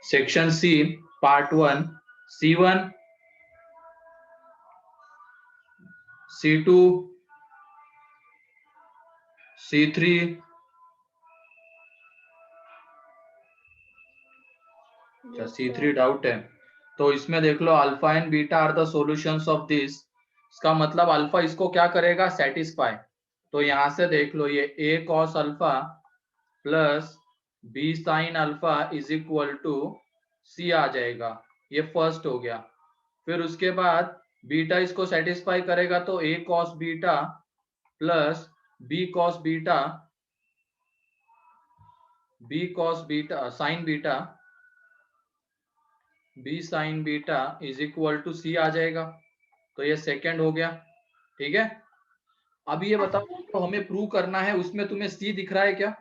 Section C part 1 C1 C2 C3 अच्छा C3 doubt है तो इसमें देख लो alpha and beta are the solutions of this. इसका मतलब अल्फा इसको क्या करेगा, सेटिस्फाई। तो यहां से देख लो ये a cos alpha plus b sin alpha is equal to c आ जाएगा। ये फर्स्ट हो गया। फिर उसके बाद बीटा इसको सेटिस्फाई करेगा तो a cos beta plus b cos beta sin beta b sin beta is equal to c आ जाएगा। तो ये सेकंड हो गया। ठीक है, अब ये बताओ तो हमें प्रूव करना है, उसमें तुम्हें c दिख रहा है क्या?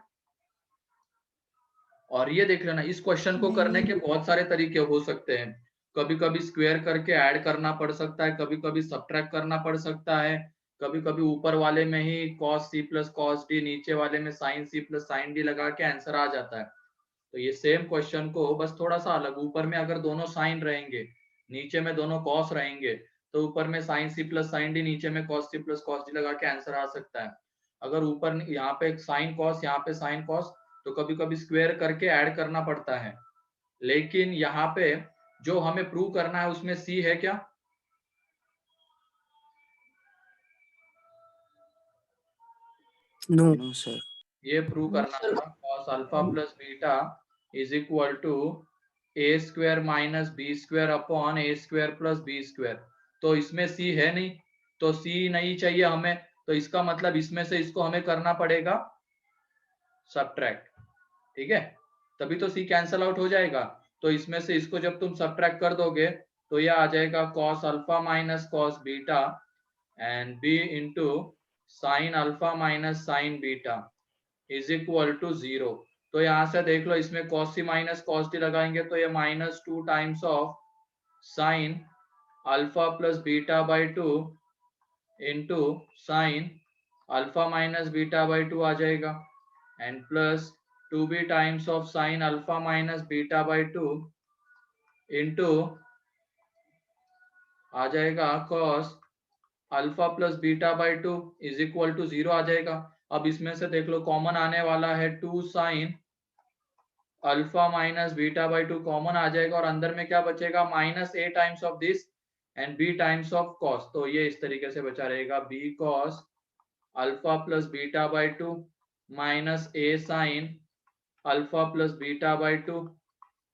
और ये देख लेना, इस क्वेश्चन को करने के बहुत सारे तरीके हो सकते हैं। कभी कभी स्क्वायर करके ऐड करना पड़ सकता है, कभी कभी सब्ट्रैक्ट करना पड़ सकता है, कभी कभी ऊपर वाले में ही cos c plus cos d, नीचे वाले में sin c plus sin d लगा के आंसर आ जाता है। तो ये सेम क्वेश्चन को बस थोड़ा सा अलग, ऊपर में अगर दोनों साइन रहेंगे, नीचे में दोनों कॉस रहेंगे, तो ऊपर में sin c plus sin d, नीचे में cos c plus cos d लगा के आंसर आ सकता है। अगर ऊपर यहाँ पे sin cos, यहाँ पे sin cos, तो कभी कभी स्क्वायर करके ऐड करना पड़ता है। लेकिन यहाँ पे जो हमें प्रूव करना है उसमें सी है क्या? No sir. ये प्रूव करना था cos alpha plus beta is equal to A square minus B square upon A square plus B square. तो इसमें सी है नहीं, तो सी नहीं चाहिए हमें, तो इसका मतलब इसमें से इसको हमें करना पड़ेगा सब्ट्रैक्ट। ठीक है, तभी तो सी कैंसल आउट हो जाएगा। तो इसमें से इसको जब तुम सब्ट्रैक्ट कर दोगे तो यह आ जाएगा cos alpha minus cos beta and b into sine alpha minus sine beta is equal to 0। तो यहां से देख लो, इसमें cos c minus cos d लगाएंगे तो ये -2 times of sine alpha plus beta by 2 into sine alpha minus beta by 2 आ जाएगा, and plus 2b times of sine alpha minus beta by 2 into आ जाएगा cos alpha plus beta by 2 is equal to 0 आ जाएगा। अब इसमें से देख लो common आने वाला है 2 sine alpha minus beta by 2 common आ जाएगा, और अंदर में क्या बचेगा, -a times of this and b times of cos। तो ये इस तरीके से बचा रहेगा b cos alpha plus beta by 2 minus a sine alpha plus beta by 2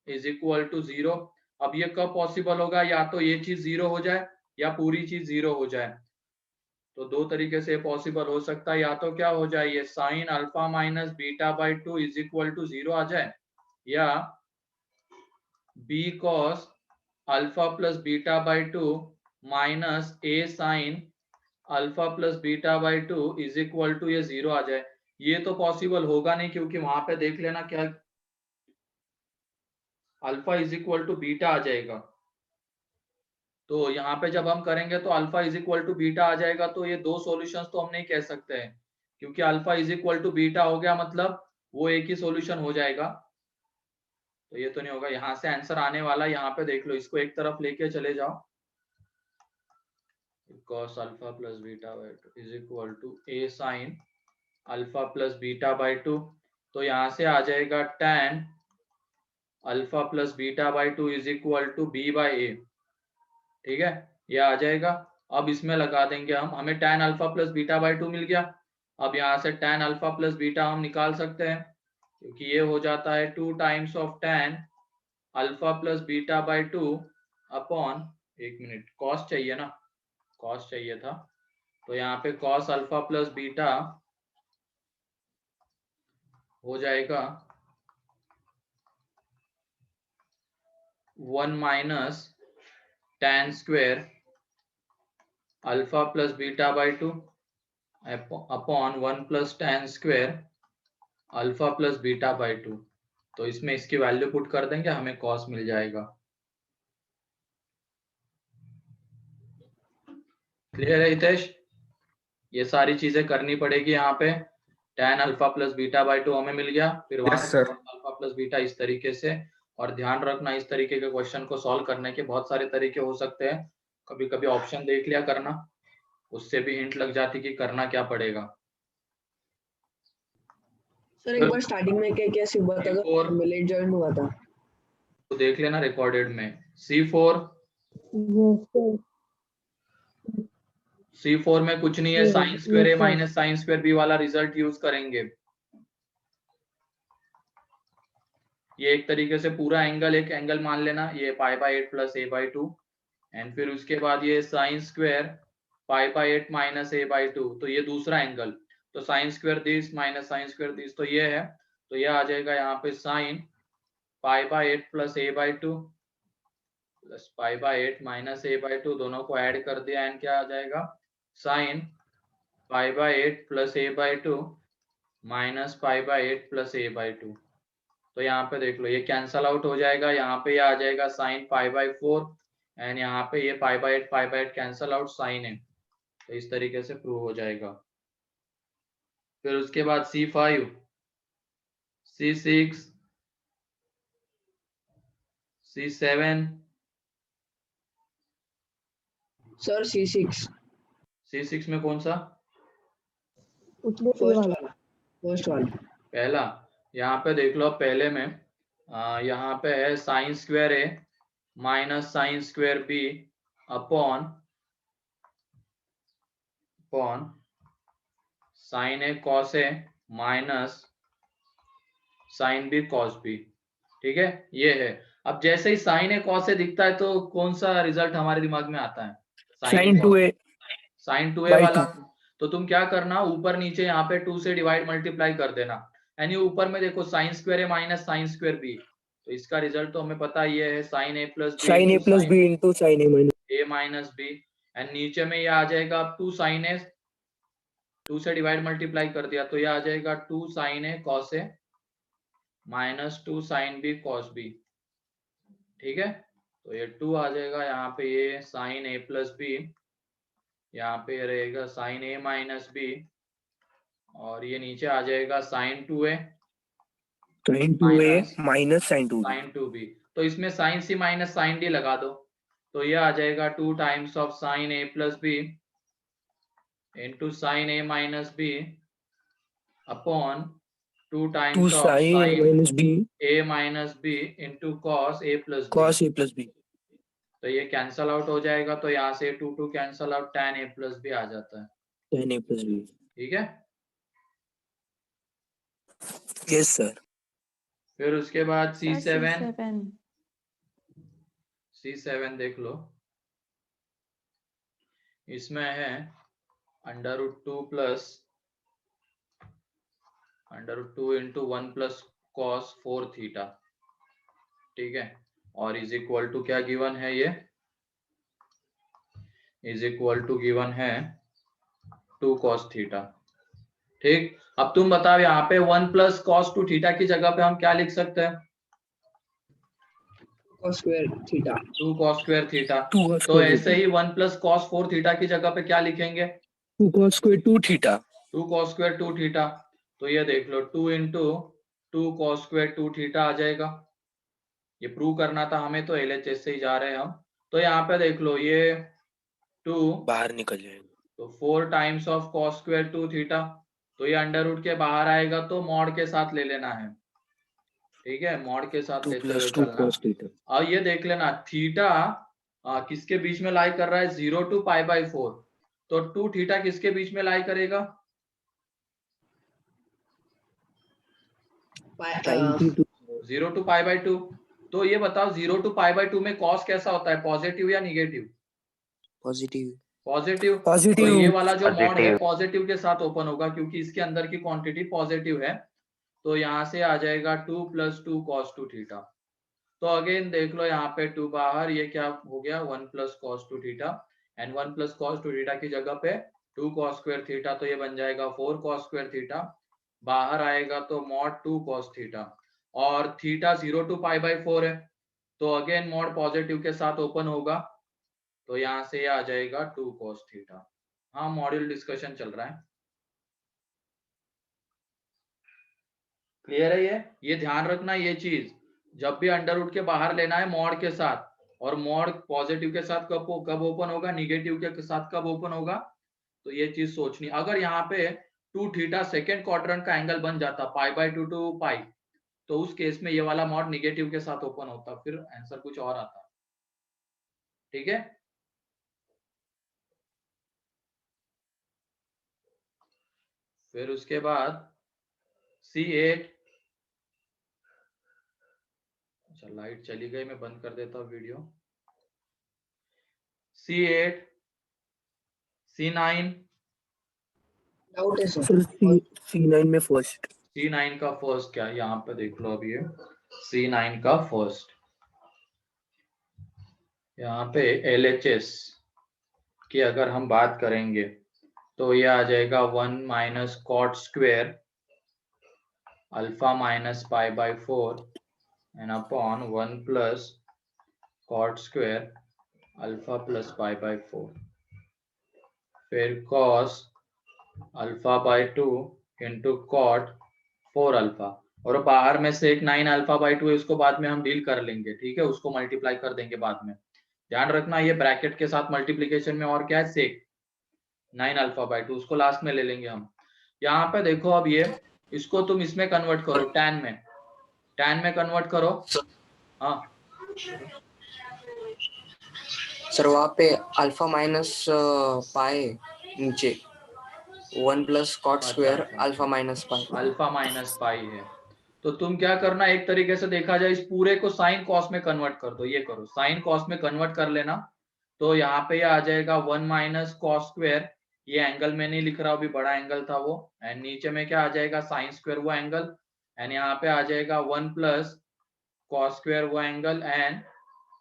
is equal to 0। अब ये कब पॉसिबल होगा, या तो ये चीज 0 हो जाए या पूरी चीज 0 हो जाए। तो दो तरीके से पॉसिबल हो सकता है, या तो क्या हो जाए, ये sine alpha minus beta by 2 is equal to 0 आ जाए, या b cos alpha plus beta by 2 minus a sine alpha plus beta by 2 is equal to ये 0 आ जाए। ये तो पॉसिबल होगा नहीं, क्योंकि वहां पे देख लेना क्या alpha is equal to beta आ जाएगा। तो यहाँ पे जब हम करेंगे तो alpha is equal to beta आ जाएगा, तो ये दो सॉल्यूशंस तो हम नहीं कह सकते हैं, क्योंकि alpha is equal to beta हो गया मतलब वो एक ही सॉल्यूशन हो जाएगा। तो ये तो नहीं होगा, यहाँ से आंसर आने वाला, यहाँ पे देख लो, इसको एक तरफ लेके चले जाओ, cos alpha plus beta by 2 is equal to a sine alpha plus beta by 2। तो यहाँ से आ जाएगा tan alpha plus beta by 2 is equal to b by a। ठीक है, ये आ जाएगा। अब इसमें लगा देंगे हम, हमें tan alpha plus beta by 2 मिल गया। अब यहाँ से tan अल्फा प्लस बीटा हम निकाल सकते हैं, क्योंकि ये हो जाता है 2 times of tan alpha plus beta by 2 upon, एक मिनट, कॉस चाहिए ना, कॉस चाहिए था, तो यहाँ पे cos अल्फा प्लस बीटा हो जाएगा 1 minus tan square alpha plus beta by 2 upon 1 plus tan square alpha plus beta by 2। तो इसमें इसकी वैल्यू पुट कर देंगे, हमें कॉस मिल जाएगा। क्लियर है हितेश? ये सारी चीजें करनी पड़ेगी। यहाँ पे tan alpha plus beta by 2 हमें मिल गया, फिर वहां से cos अल्फा प्लस बीटा इस तरीके से, और ध्यान रखना इस तरीके के क्वेश्चन को सॉल्व करने के बहुत सारे तरीके हो सकते हैं, कभी कभी ऑप्शन देख लिया करना, उससे भी हिंट लग जाती कि करना क्या पड़ेगा। सर एक बार स्टार्टिंग में क्या क्या सिर्फ बता दो, मैं लेट ज्वाइन हुआ था तो देख लेना रिकॉर्डेड में। C4 C4 में कुछ नहीं है, sine square A minus sine square B वाला रिजल्ट यूज करेंगे। ये एक तरीके से पूरा एंगल एक एंगल मान लेना, ये π/8 प्लस a/2 एंड फिर उसके बाद ये साइन स्क्वायर π/8 माइनस a/2, तो ये दूसरा एंगल, तो sine square this minus sine square this, तो ये है, तो ये आ जाएगा यहाँ पे sign π/8 plus a/2 plus π/8 minus a/2, दोनों को ऐड कर दिया एंड क्या आ जाएगा sign π/8 plus a/2 minus π/8 plus a/2। तो यहाँ पे देख लो ये कैंसल आउट हो जाएगा, यहाँ पे ये आ जाएगा साइन π/4 एंड यहाँ पे ये π/8 कैंसल आउट, साइन है, तो इस तरीके से प्रूव हो जाएगा। फिर उसके बाद C5 C6 C7 sir C6 में कौन सा? फर्स्ट वाला पहला। यहाँ पे देख लो पहले में यहाँ पे है sine square A minus sine square B upon sine A cos A minus sine B cos B. ठीक है, ये है। अब जैसे ही साइन ए कॉस ए दिखता है तो कौन सा रिजल्ट हमारे दिमाग में आता है? साइन 2a साइन 2a वाला। तो तुम क्या करना, ऊपर नीचे यहाँ पे 2 से डिवाइड मल्टीप्लाई कर देना, यानी ऊपर में देखो sine square A minus sine square B, तो इसका रिजल्ट तो हमें पता ये है sine A plus B into sine A minus B, and नीचे में ये आ जाएगा 2 साइन ए, 2 से डिवाइड मल्टीप्लाई कर दिया, तो ये आ जाएगा 2 sine A cos A minus 2 sine B cos B. ठीक है, तो ये 2 आ जाएगा यहाँ पे, ये साइन ए प्लस बी, यहाँ पे रहेगा साइन ए माइनस बी, और ये नीचे आ जाएगा sign 2a minus sign 2b। तो इसमें sine C minus sine D लगा दो, तो ये आ जाएगा 2 times of sine A plus B into sine A minus B upon 2 times of sine A minus B into cos A plus B. तो ये कैंसल आउट हो जाएगा, तो यहाँ से 2 cancel out, tan a plus B आ जाता है, tan a प्लस बी। ठीक है, यस सर। फिर उसके बाद C7 देख लो, इसमें है √2 plus √2 into 1 plus cos 4 theta. ठीक है, और इज इक्वल टू क्या गिवन है, ये इज इक्वल टू गिवन है 2 कॉस थीटा। ठीक, अब तुम बताओ यहाँ पे 1 प्लस कॉस 2 थीटा की जगह पे हम क्या लिख सकते हैं? 2 cos स्क्वायर थीटा। तो ऐसे ही 1 प्लस कॉस 4 थीटा की जगह पे क्या लिखेंगे? 2 cos square 2 theta. 2 cos square 2 theta. तो ये देख लो 2 इंटू 2 cos स्क्वायर 2 थीटा आ जाएगा। ये प्रूव करना था हमें, तो LHS से ही जा रहे हैं हम। तो यहाँ पे देख लो ये 2 बाहर निकल जाएगा, तो 4 times of cos square 2 theta, तो ये अंडर रूट के बाहर आएगा, तो मॉड के साथ ले लेना है। ठीक है, मॉड के साथ लेते हुए चलना। और ये देख लेना थीटा किसके बीच में लाई कर रहा है? 0 to π/4। तो 2 थीटा किसके बीच में लाई करेगा? 0 to π/2। तो ये बताओ 0 to π/2 में cos कैसा होता है, पॉजिटिव या निगेटिव? पॉजिटिव। तो ये वाला जो मॉड है पॉजिटिव के साथ ओपन होगा, क्योंकि इसके अंदर की क्वांटिटी पॉजिटिव है। तो यहाँ से आ जाएगा 2 + 2 cos 2 थीटा। तो अगेन देख लो यहाँ पे 2 बाहर, ये क्या हो गया 1 + cos 2 theta, and 1 + cos 2 theta की जगह पे 2 cos स्क्वायर थीटा, तो ये बन जाएगा 4 cos स्क्वायर थीटा। बाहर आएगा तो मॉड 2 cos थीटा, और थीटा 0 to π/4 है, तो अगेन मॉड पॉजिटिव के साथ ओपन होगा, तो यहाँ से ये आ जाएगा 2 cos थीटा। हाँ, मॉड्यूल डिस्कशन चल रहा है, क्लियर है? ये ध्यान रखना, ये चीज जब भी अंडर रूट के बाहर लेना है मॉड के साथ, और मॉड पॉजिटिव के साथ कब ओपन होगा, निगेटिव के साथ कब ओपन होगा, तो ये चीज सोचनी। अगर यहाँ पे 2 थीटा सेकेंड क्वाड्रेंट का एंगल बन जाता π/2 टू पाई, तो उस केस में ये वाला मॉड निगेटिव के साथ ओपन होता, फिर आंसर कुछ और आता। ठीक है, फिर उसके बाद C8, अच्छा लाइट चली गई, मैं बंद कर देता हूँ वीडियो। C8, C9, डाउट है सर। सर C9 में फर्स्ट। C9 का फर्स्ट क्या, यहाँ पे देख लो अभी ये C9 का फर्स्ट, यहाँ पे LHS की अगर हम बात करेंगे तो ये आ जाएगा 1 minus cot square alpha minus π/4 and upon 1 plus cot square alpha plus π/4, फिर कॉस α/2 इंटू कॉट 4 अल्फा, और बाहर में से एक 9 α/2 है, उसको बाद में हम डील कर लेंगे। ठीक है, उसको मल्टीप्लाई कर देंगे बाद में। ध्यान रखना ये ब्रैकेट के साथ मल्टीप्लीकेशन में और क्या है, सेक 9 α/2, उसको लास्ट में ले लेंगे हम। यहाँ पे देखो अब ये, इसको तुम इसमें कन्वर्ट करो, टैन में कन्वर्ट करो। हाँ सर वहाँ पे अल्फा माइनस पाई नीचे 1 plus cot square alpha minus pi, alpha minus pi है, तो तुम क्या करना, एक तरीके से देखा जाए इस पूरे को साइन कॉस में कन्वर्ट कर दो। ये करो, साइन कॉस में कन्वर्ट कर लेना, तो यहाँ पे आ जाएगा 1 माइनस कॉस स्क्वायर, ये एंगल में नहीं लिख रहा, अभी बड़ा एंगल था वो, एंड नीचे में क्या आ जाएगा, साइन स्क्वायर वो एंगल, एंड यहाँ पे आ जाएगा 1 प्लस कॉस स्क्वायर वो एंगल, एंड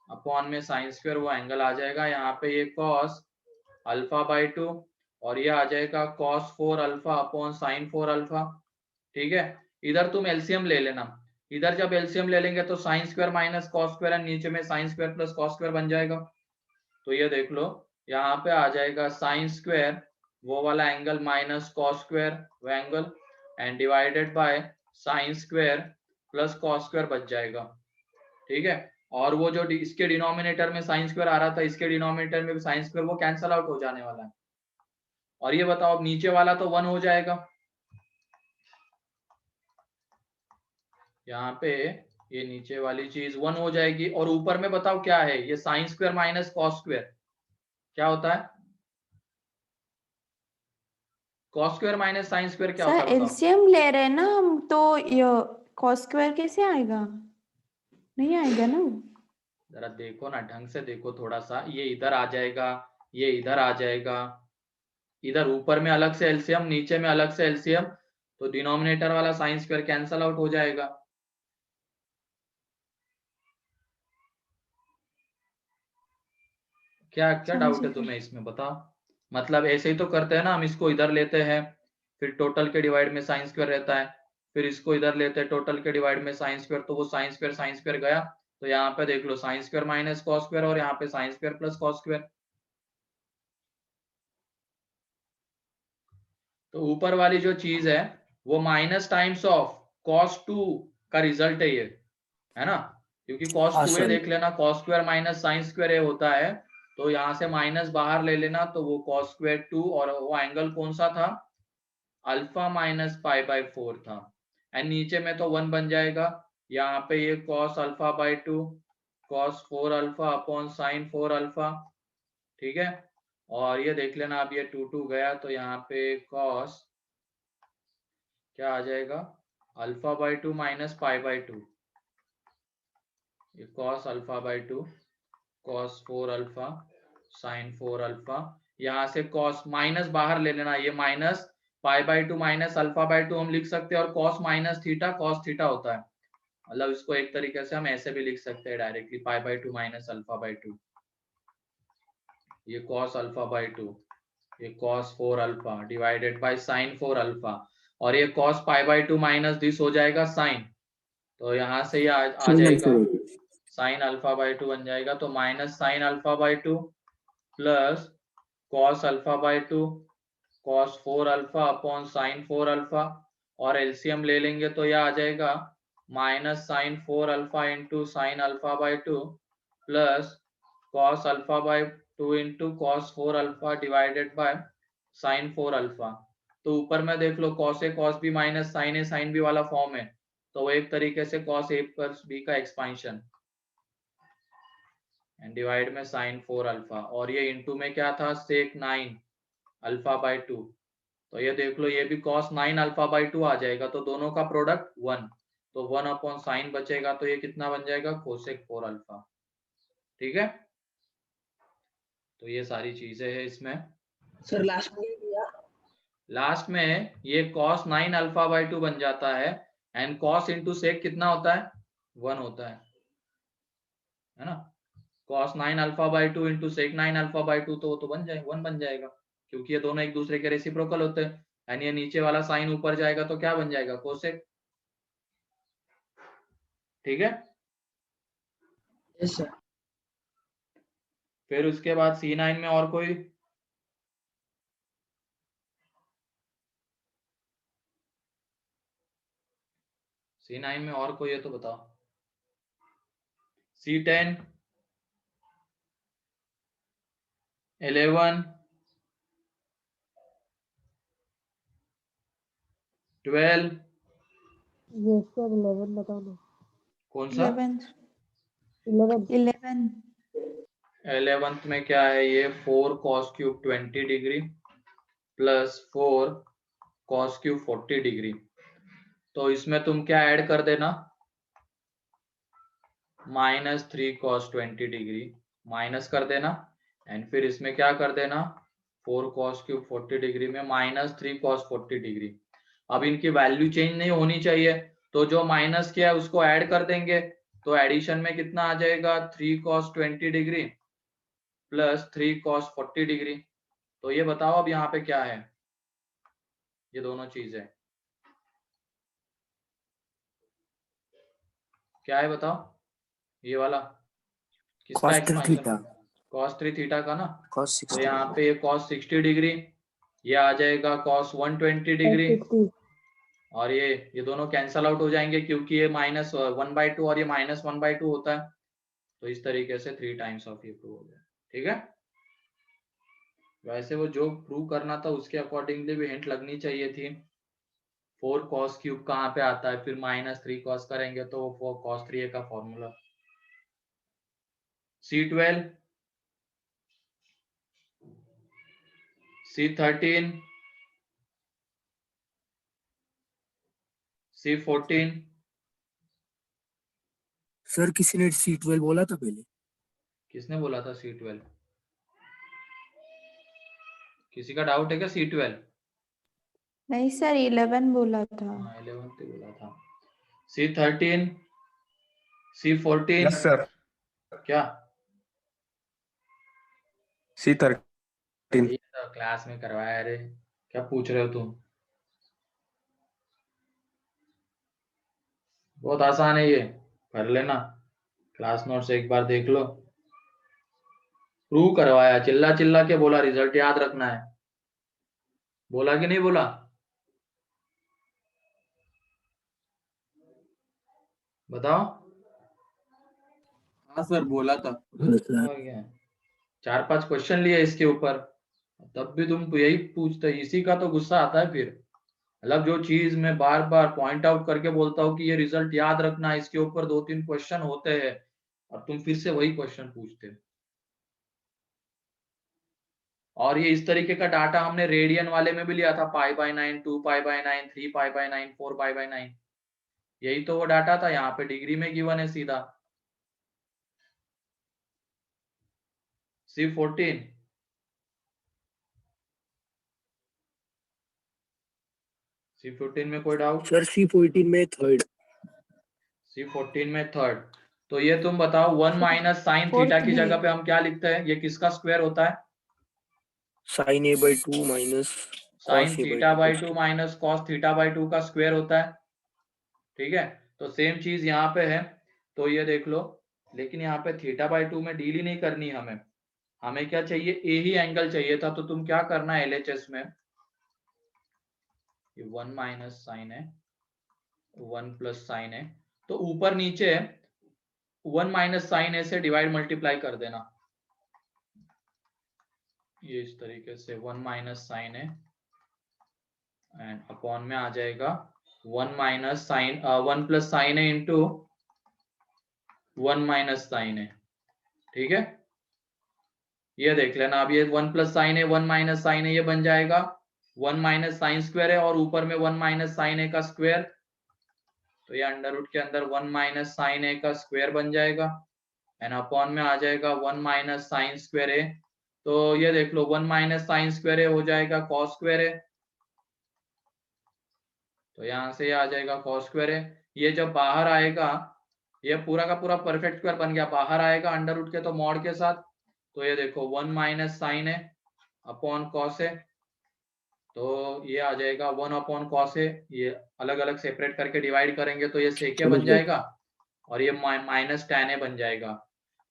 अपॉन में साइन स्क्वायर वो एंगल आ जाएगा। यहाँ पे ये कॉस α/2 और ये आ जाएगा cos 4 alpha upon sine 4 alpha. ठीक है, इधर तुम एलसीएम ले लेना, इधर जब एलसीएम ले लेंगे तो sign square minus cos square है, नीचे में sign square plus cos square बन जाएगा। तो ये देख लो, यहाँ पे आ जाएगा साइन स्क्वायर वो वाला एंगल माइनस कॉस स्क्वायर वो angle, and divided by sign square plus cos square बच जाएगा। ठीक है, और वो जो इसके डिनोमिनेटर में साइन स्क्वायर आ रहा था, इसके डिनोमिनेटर में भी साइन स्क्वायर, वो कैंसल आउट हो जाने वाला है। और ये बताओ, नीचे वाला तो 1 हो जाएगा, यहाँ पे ये नीचे वाली चीज 1 हो जाएगी, और ऊपर में बताओ क्या है, ये sign square minus cos square क्या होता है, cos square minus sine square क्या होता सर है बताओ। एलसीएम ले रहे हैं ना हम, तो ये कॉस स्क्वायर कैसे आएगा, नहीं आएगा ना। जरा देखो ना, ढंग से देखो थोड़ा सा, ये इधर आ जाएगा, ये इधर आ जाएगा, इधर ऊपर में अलग से एलसीएम, नीचे में अलग से एलसीएम, तो डिनोमिनेटर वाला साइन स्क्वायर कैंसल आउट हो जाएगा। क्या क्या डाउट है तुम्हें इसमें बताओ। मतलब ऐसे ही तो करते हैं ना हम, इसको इधर लेते हैं, फिर टोटल के डिवाइड में साइन स्क्वायर रहता है, फिर इसको इधर लेते हैं टोटल के डिवाइड में साइन स्क्वायर, तो वो साइन स्क्वायर गया, तो यहाँ पे देख लो sine square minus cos square, और यहाँ पे sine square plus cos square. तो ऊपर वाली जो चीज है वो माइनस टाइम्स ऑफ कॉस 2 का रिजल्ट है ये, है ना, क्योंकि कॉस 2 है, देख लेना cos square minus sine square है होता है, तो यहाँ से माइनस बाहर ले लेना, तो वो कॉस स्क्वायर 2, और वो एंगल कौन सा था, अल्फा माइनस π/4 था, एंड नीचे में तो 1 बन जाएगा, यहाँ पे ये cos α/2 cos 4 alpha upon sine 4 alpha. ठीक है, और ये देख लेना, अब ये 2 गया, तो यहाँ पे कॉस क्या आ जाएगा, α/2 माइनस π/2, ये cos α/2 cos 4 alpha sine 4 alpha, यहाँ से कॉस माइनस बाहर ले लेना, ये माइनस π/2 माइनस α/2 हम लिख सकते हैं, और cos minus theta cos theta होता है, मतलब इसको एक तरीके से हम ऐसे भी लिख सकते हैं डायरेक्टली, π/2 माइनस α/2, ये कॉस α/2, ये cos 4 alpha divided by sine 4 alpha, और ये कॉस π/2 माइनस दिस हो जाएगा साइन, तो यहाँ से ये आ जाएगा साइन α/2 बन जाएगा, तो minus sine α/2 plus cos α/2 cos 4 alpha upon sine 4 alpha, और एलसीएम ले लेंगे तो यह आ जाएगा minus sine 4 alpha into sine alpha by 2 plus cos alpha by 2 into cos 4 alpha divided by sine 4 alpha. तो ऊपर में देख लो cos A cos B minus sine A sine B वाला फॉर्म है, तो वो एक तरीके से कॉस ए प्लस बी का एक्सपांशन एंड डिवाइड में साइन 4 अल्फा, और ये इंटू में क्या था सेक 9 अल्फा बाई 2। तो ये देख लो ये भी cos 9 अल्फा बाई 2 आ जाएगा, तो दोनों का प्रोडक्ट 1, तो 1 अपॉन साइन बचेगा, तो ये कितना बन जाएगा कोसेक 4 अल्फा। ठीक है, तो ये सारी चीजें हैं इसमें। सर लास्ट में दिया लास्ट में ये cos 9 अल्फा बाई 2 बन जाता है, एंड cos इंटू सेक कितना होता है 1 होता है ना। cos 9 alpha by 2 into sec 9 alpha by 2, तो वो तो बन जाए 1 बन जाएगा, क्योंकि ये दोनों एक दूसरे के रेसिप्रोकल होते हैं, यानी ये नीचे वाला साइन ऊपर जाएगा तो क्या बन जाएगा कोसेक। ठीक है, यस सर। फिर उसके बाद C9 में और कोई C9 में और कोई है तो बताओ। C10 11 12 यस सर 11 बताओ ना। कौन सा 11 11th में क्या है ये 4 cos cube 20 degree plus 4 cos cube 40 degree. तो इसमें तुम क्या ऐड कर देना माइनस 3 cos 20 डिग्री माइनस कर देना, एंड फिर इसमें क्या कर देना 4 cos क्यूब 40 डिग्री में माइनस 3 cos 40 डिग्री। अब इनकी वैल्यू चेंज नहीं होनी चाहिए, तो जो माइनस किया है उसको ऐड कर देंगे, तो एडिशन में कितना आ जाएगा 3 cos 20 degree plus 3 cos 40 degree. तो ये बताओ अब यहाँ पे क्या है, ये दोनों चीजें क्या है बताओ। ये वाला किसका cos 3 expansion theta cos 3 theta का ना, cos तो 60 यहाँ पे ये cos 60 डिग्री, ये आ जाएगा cos 120 डिग्री, 60 और ये दोनों कैंसल आउट हो जाएंगे क्योंकि ये माइनस 1/2 और ये माइनस 1/2 होता है, तो इस तरीके से 3 टाइम्स ऑफ ये प्रूव हो गया। ठीक है, वैसे वो जो प्रूव करना था उसके अकॉर्डिंगली भी हिंट लगनी चाहिए थी। 4 cos क्यूब कहाँ पे आता है, फिर माइनस 3 cos करेंगे तो वो cos 3a का formula. C12 C13 C14 sir किसी ने C12 बोला था पहले। किसने बोला था C12, किसी का डाउट है क्या C12? नहीं सर 11 बोला था। हाँ 11 तो बोला था। C13 C14 यस सर क्या C13 ये तो क्लास में करवाया रे, क्या पूछ रहे हो तुम, बहुत आसान है ये, कर लेना, क्लास नोट्स एक बार देख लो। प्रूव करवाया, चिल्ला चिल्ला के बोला रिजल्ट याद रखना है, बोला कि नहीं बोला बताओ। हाँ सर बोला था। और क्या 4-5 क्वेश्चन लिए इसके ऊपर, तब भी तुम यही पूछते, इसी का तो गुस्सा आता है फिर। मतलब जो चीज मैं बार बार पॉइंट आउट करके बोलता हूँ कि ये रिजल्ट याद रखना, इसके ऊपर 2-3 क्वेश्चन होते हैं और तुम फिर से वही क्वेश्चन पूछते हो। और ये इस तरीके का डाटा हमने रेडियन वाले में भी लिया था, π/9 2π/9 3π/9 4π/9, यही तो वो डाटा था, यहाँ पे डिग्री में गिवन है सीधा। C14 C14 में कोई डाउट? सर C14 में थर्ड। C14 में थर्ड, तो ये तुम बताओ 1 माइनस साइन थीटा की जगह पे हम क्या लिखते हैं, ये किसका स्क्वायर होता है sin a/2 minus sine cos theta by 2 a/2 minus cos theta by 2 का स्क्वायर होता है। ठीक है, तो सेम चीज यहाँ पे है, तो ये देख लो, लेकिन यहाँ पे थीटा बाई 2 में डील ही नहीं करनी हमें, हमें क्या चाहिए ए ही एंगल चाहिए था, तो तुम क्या करना है LHS में, ये 1 माइनस साइन है 1 प्लस साइन है, तो ऊपर नीचे 1 माइनस साइन ए से डिवाइड मल्टीप्लाई कर देना, ये इस तरीके से 1 minus sine A and upon में आ जाएगा 1 minus sine 1 plus sine A into 1 minus sine A. ठीक है, ये देख लेना। अब ये 1 plus sine A 1 minus sine A ये बन जाएगा 1 माइनस साइन स्क्वायर है और ऊपर में 1 माइनस साइन ए का स्क्वायर, तो ये अंडर रूट के अंदर 1 माइनस साइन ए का स्क्वायर बन जाएगा एंड अपॉन में आ जाएगा 1 माइनस साइन स्क्वायर ए। तो ये देख लो 1 माइनस साइन स्क्वायर ए हो जाएगा कॉस स्क्वायर ए, तो यहाँ से ये आ जाएगा कॉस स्क्वायर ए। ये जब बाहर आएगा ये पूरा का पूरा परफेक्ट स्क्वायर बन गया, बाहर आएगा अंडर रूट के तो मॉड के साथ, तो ये देखो 1 minus sine A upon cos A, तो ये आ जाएगा 1 अपॉन कॉस ए। ये अलग अलग सेपरेट करके डिवाइड करेंगे तो ये सेक ए बन जाएगा और ये माइनस tan ए बन जाएगा।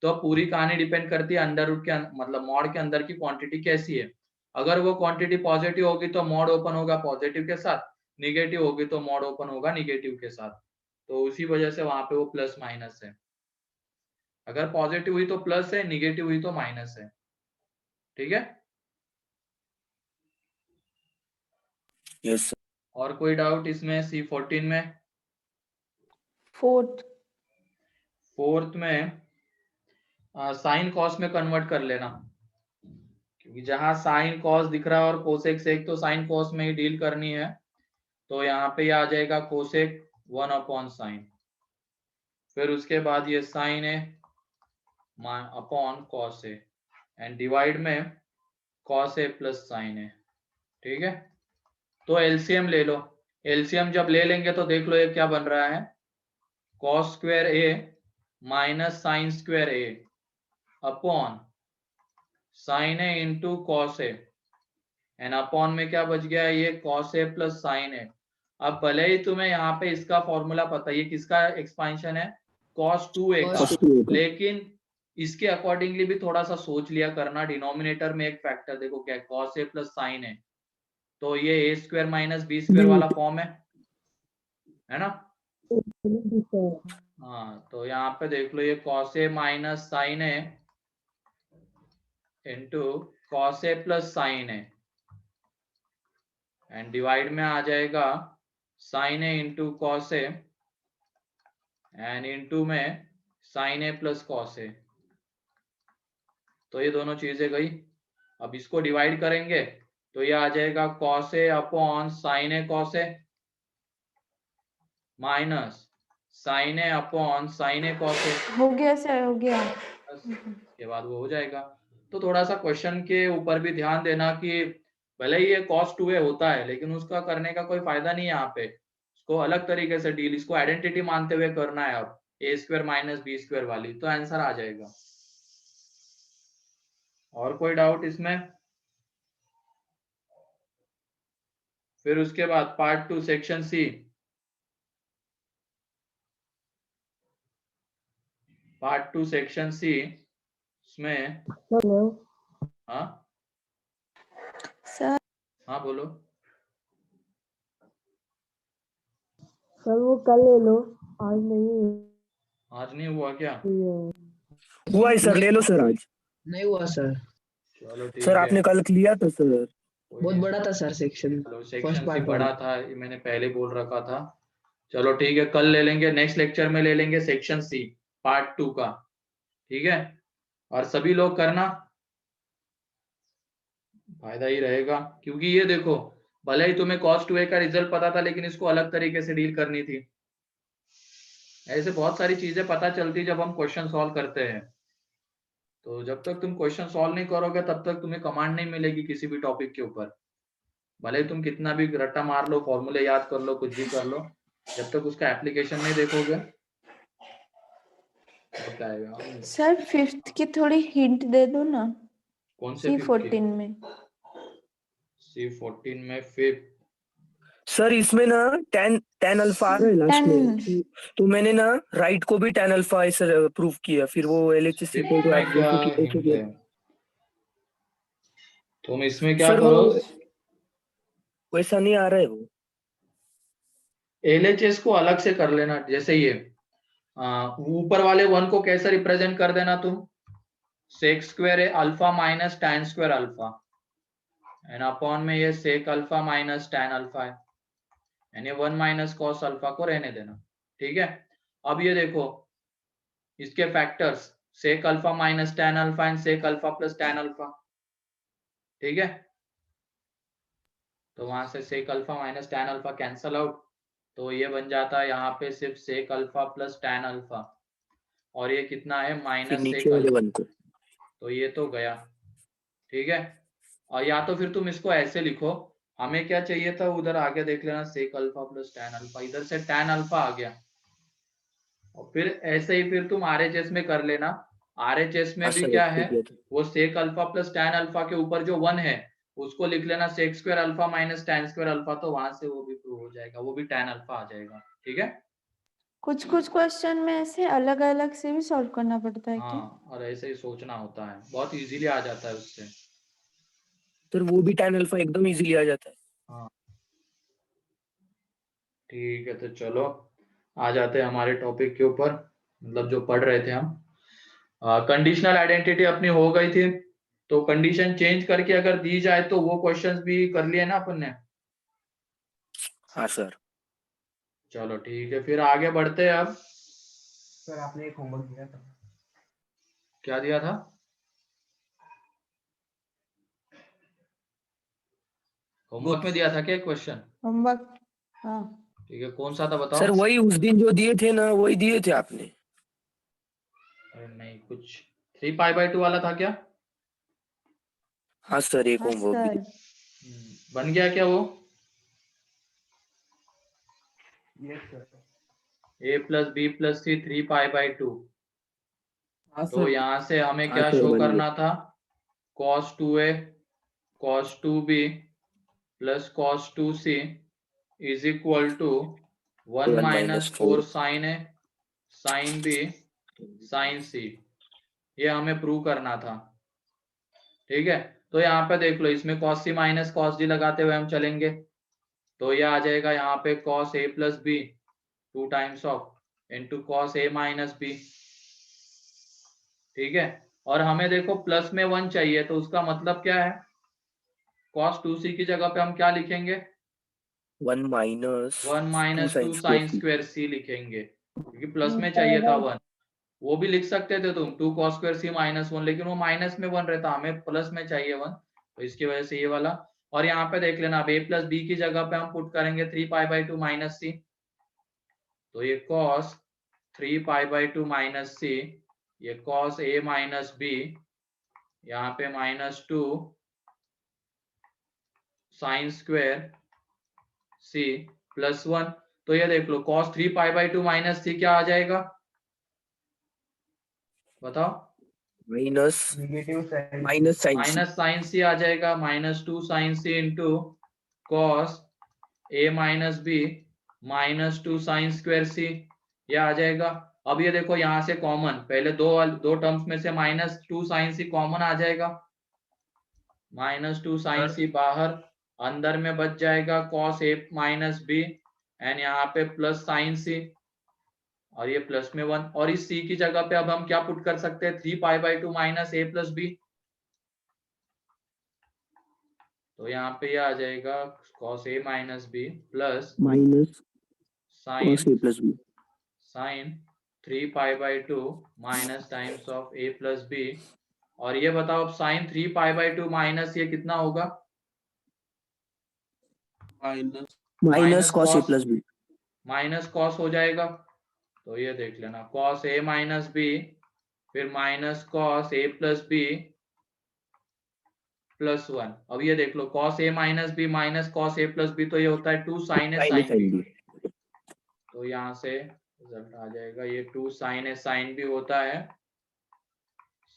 तो पूरी कहानी डिपेंड करती है अंडर रूट के मतलब मॉड के अंदर की क्वांटिटी कैसी है। अगर वो क्वांटिटी पॉजिटिव होगी तो मॉड ओपन होगा पॉजिटिव के साथ, निगेटिव होगी तो मॉड ओपन होगा निगेटिव के साथ, तो उसी वजह से वहां पे वो प्लस माइनस है। अगर पॉजिटिव हुई तो प्लस है, निगेटिव हुई तो माइनस है। ठीक है, यस सर। और कोई डाउट इसमें? C14 में फोर्थ में साइन कॉस में कन्वर्ट कर लेना, क्योंकि जहां साइन कॉस दिख रहा है और कोसेक सेक तो साइन कॉस में ही डील करनी है, तो यहाँ पे आ जाएगा कोसेक 1 अपॉन साइन, फिर उसके बाद ये sine A upon cos A and divide में cos A plus sine A. ठीक है, तो एलसीएम ले लो। एलसीएम जब ले लेंगे तो देख लो ये क्या बन रहा है, cos square A minus sine square A upon sine A into cos A and upon में क्या बच गया, ये कॉस ए प्लस साइन ए। अब भले ही तुम्हें यहाँ पे इसका फॉर्मूला पता है, ये किसका एक्सपेंशन है, cos 2a का, लेकिन इसके अकॉर्डिंगली भी थोड़ा सा सोच लिया करना। डिनोमिनेटर में एक फैक्टर देखो क्या है, cos a plus sine A, तो ये a square minus B square वाला फॉर्म है ना। हाँ, तो यहाँ पे देख लो ये cos a minus sine A into cos a plus sine A and divide में आ जाएगा sine A into cos A and into में sine A plus cos A. तो ये दोनों चीजें गई। अब इसको डिवाइड करेंगे तो ये आ जाएगा cos A upon sine A cos A minus sine A upon sine A cos ए। हो गया सर, हो गया। के बाद वो हो जाएगा। तो थोड़ा सा क्वेश्चन के ऊपर भी ध्यान देना कि भले ही ये cos 2a होता है लेकिन उसका करने का कोई फायदा नहीं है यहाँ पे, इसको अलग तरीके से डील, इसको आइडेंटिटी मानते हुए करना है। अब a square minus B square वाली, तो आंसर आ जाएगा। और कोई डाउट इसमें? फिर उसके बाद part 2 section C, part 2 section C, इसमें हाँ सर हाँ बोलो। सर वो कल ले लो, आज नहीं आज नहीं हुआ क्या? हुआ है सर, ले लो सर आज। नहीं हुआ सर, चलो ठीक सर है। आपने कल लिया था सर। बहुत बड़ा था सर सेक्शन। चलो First सेक्शन part सी बड़ा था, ये मैंने पहले बोल रखा था। चलो ठीक है, कल ले लेंगे, नेक्स्ट लेक्चर में ले लेंगे सेक्शन सी पार्ट 2 का। ठीक है, और सभी लोग करना, फायदा ही रहेगा। क्योंकि ये देखो भले ही तुम्हें cos 2a का रिजल्ट पता था लेकिन इसको अलग तरीके से डील करनी थी। ऐसे बहुत सारी चीजें पता चलती जब हम क्वेश्चन सॉल्व करते हैं। तो जब तक तुम क्वेश्चन सॉल्व नहीं करोगे तब तक तुम्हें कमांड नहीं मिलेगी किसी भी टॉपिक के ऊपर। भले ही तुम कितना भी रट्टा मार लो, फॉर्मूले याद कर लो, कुछ भी कर लो, जब तक उसका एप्लीकेशन नहीं देखोगे बताएगा। सर 5th की थोड़ी हिंट दे दो ना। कौन से C14 में? C14 में 5th सर इसमें ना tan अल्फा आ रहा है लास्ट में, तो मैंने ना राइट को भी tan अल्फा ऐसे प्रूव किया, फिर वो LHS में क्या hint है? तुम इसमें क्या सर करो, वैसा नहीं आ रहा है वो। LHS को अलग से कर लेना। जैसे ये ऊपर वाले 1 को कैसे रिप्रेजेंट कर देना तुम, सेक स्क्वायर है alpha minus tan square alpha and upon में ये sec alpha minus tan alpha है, यानी 1 माइनस कॉस अल्फा को रहने देना। ठीक है, अब ये देखो इसके factors sec alpha minus tan alpha and sec alpha plus tan alpha. ठीक है, तो वहां से sec alpha minus tan alpha cancel out, तो ये बन जाता है यहाँ पे सिर्फ sec alpha plus tan alpha, और ये कितना है फिर माइनस नीचे सेक वाले अल्फा, 1 को। तो ये तो गया। ठीक है, और या तो फिर तुम इसको ऐसे लिखो, हमें क्या चाहिए था उधर आगे देख लेना sec alpha plus tan alpha, इधर से tan अल्फा आ गया, और फिर ऐसे ही फिर तुम RHS में कर लेना। RHS में हाँ भी सर, क्या ऐसे है, किया था। वो sec alpha plus tan alpha के ऊपर जो 1 है उसको लिख लेना sec square alpha minus tan square alpha, तो वहां से वो भी प्रूव हो जाएगा, वो भी tan अल्फा आ जाएगा। ठीक है, कुछ कुछ क्वेश्चन में ऐसे अलग अलग से भी सॉल्व करना पड़ता है क्या? हाँ, और ऐसे ही सोचना होता है, बहुत इजीली आ जाता है उससे। सर वो भी tan अल्फा एकदम इजीली आ जाता है। हाँ ठीक है, तो चलो आ जाते हैं हमारे टॉपिक के ऊपर, मतलब जो पढ़ रहे थे हम। कंडीशनल आइडेंटिटी अपनी हो गई थी, तो कंडीशन चेंज करके अगर दी जाए तो वो क्वेश्चंस भी कर लिए ना अपन ने। हाँ सर। चलो ठीक है, फिर आगे बढ़ते हैं अब। सर आपने एक होमवर्क दिया था। क्या दिया था? होमवर्क में दिया था क्या क्वेश्चन? होमवर्क, हाँ। ठीक है, कौन सा था बताओ। सर वही उस दिन जो दिए थे ना, वही दिए थे आपने। अरे नहीं, कुछ 3π/2 वाला था क्या? हाँ सर, एक हाँ होमवर्क भी सर, दिया। बन गया क्या वो? Yes sir. a plus B plus C 3π/2। हाँ तो यहाँ से हमें हाँ क्या सर, शो बन करना गया। था, cos 2a cos 2b plus cos 2c is equal to 1 1 minus minus 4 4 sine A sine B sine C, ये हमें प्रूव करना था। ठीक है, तो यहाँ पे देख लो, इसमें cos c minus cos d लगाते हुए हम चलेंगे, तो ये आ जाएगा यहाँ पे cos a plus B 2 times of into cos a minus B. ठीक है, और हमें देखो प्लस में 1 चाहिए, तो उसका मतलब क्या है, cos 2c की जगह पे हम क्या लिखेंगे, 1 minus 1 2 minus sine 2 square sine C. Square C लिखेंगे, क्योंकि प्लस में चाहिए था 1। वो भी लिख सकते थे तुम 2 cos स्क्वायर सी माइनस 1, लेकिन वो माइनस में 1 रहता, हमें प्लस में चाहिए 1, तो इसकी वजह से ये वाला। और यहाँ पे देख लेना, अब a प्लस बी की जगह पे हम पुट करेंगे 3π/2 माइनस सी, तो ये cos 3π/2 माइनस सी, ये cos a माइनस बी, यहाँ पे -2 साइन स्क्वायर सी प्लस 1, तो ये देख लो cos 3π/2 माइनस सी क्या आ जाएगा, बताओ। Minus negative sine. Minus sine C. Minus sine C आ जाएगा, -2 sine C into cos a minus B -2 sine square C, ये आ जाएगा। अब ये देखो यहाँ से कॉमन, पहले दो टर्म्स में से -2 साइन सी कॉमन आ जाएगा, -2 साइन सी बाहर, अंदर में बच जाएगा cos a minus B and यहाँ पे प्लस साइन सी, और ये प्लस में 1, और इस c की जगह पे अब हम क्या पुट कर सकते हैं, 3π/2 माइनस a प्लस बी, तो यहाँ पे ये आ जाएगा cos a minus B plus minus sine cos a plus B. Sine 3π/2 minus times of a plus B, और ये बताओ अब साइन 3π/2 माइनस ये कितना होगा, minus cos a cos plus B. Minus cos हो जाएगा, तो ये देख लेना cos a माइनस बी फिर minus cos a plus B plus 1। अब ये देख लो cos a minus B minus cos a plus B, तो ये होता है 2 sine A sine sine B, B. तो यहाँ से रिजल्ट आ जाएगा, ये 2 साइन ए साइन बी होता है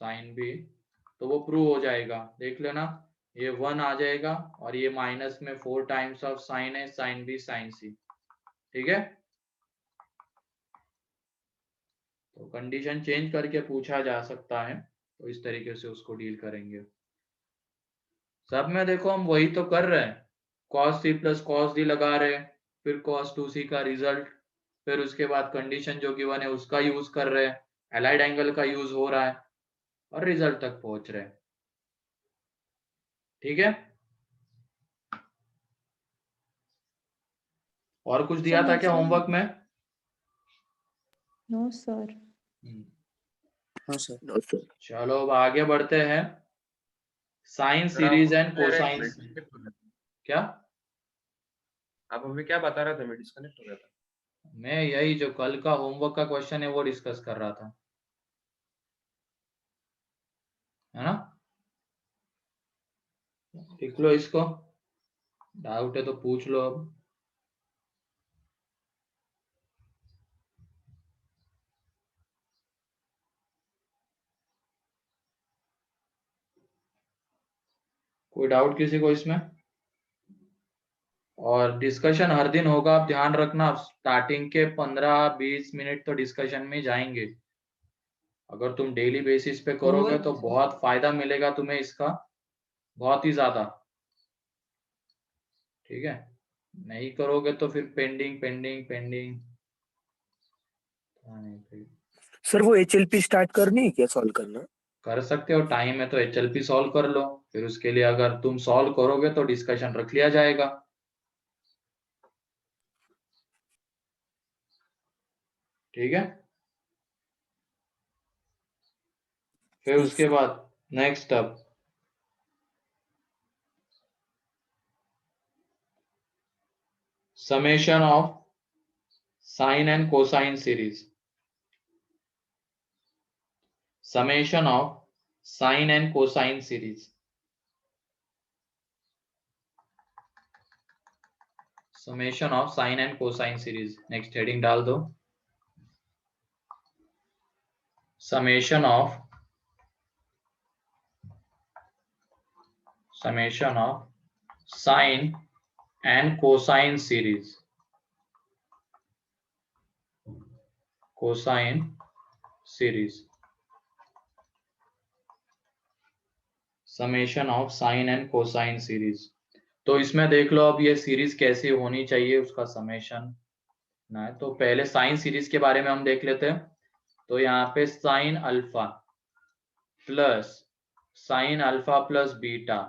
साइन बी, तो वो प्रूव हो जाएगा, देख लेना ये 1 आ जाएगा, और ये माइनस में 4 times of sine A sine B sine C. ठीक है, तो कंडीशन चेंज करके पूछा जा सकता है, तो इस तरीके से उसको डील करेंगे। सब में देखो हम वही तो कर रहे हैं, cos c plus cos d लगा रहे हैं, फिर cos 2c का रिजल्ट, फिर उसके बाद कंडीशन जो गिवन है उसका यूज कर रहे हैं, एलाइड एंगल का यूज हो रहा है और रिजल्ट तक पहुंच रहे हैं। ठीक है, और कुछ दिया था क्या होमवर्क में? No sir. हाँ सर। No, sir. चलो अब आगे बढ़ते हैं, साइन सीरीज एंड कोसाइन। क्या आप अभी क्या बता रहे थे? मैं डिस्कनेक्ट हो गया था। मैं यही जो कल का होमवर्क का क्वेश्चन है वो डिस्कस कर रहा था, है ना? लिख लो इसको, डाउट है तो पूछ लो अब। कोई डाउट किसी को इसमें? और डिस्कशन हर दिन होगा, आप ध्यान रखना, स्टार्टिंग के 15-20 मिनट तो डिस्कशन में जाएंगे। अगर तुम डेली बेसिस पे करोगे तो बहुत फायदा मिलेगा तुम्हें इसका, बहुत ही ज्यादा। ठीक है, नहीं करोगे तो फिर पेंडिंग पेंडिंग पेंडिंग। सर वो HLP स्टार्ट करनी है क्या, सॉल्व करना? कर सकते हो, टाइम है तो HLP सॉल्व कर लो, फिर उसके लिए अगर तुम सॉल्व करोगे तो डिस्कशन रख लिया जाएगा। ठीक है, फिर उसके बाद नेक्स्ट अब summation of sine and cosine series. Summation of sine and cosine series. Summation of sine and cosine series. Next heading डाल दो, summation of sine and cosine series. Cosine series. Summation of sine and cosine series. तो इसमें देख लो अब ये series कैसी होनी चाहिए, उसका समेशन ना है। तो पहले साइन सीरीज के बारे में हम देख लेते हैं। तो यहाँ पे sign alpha plus beta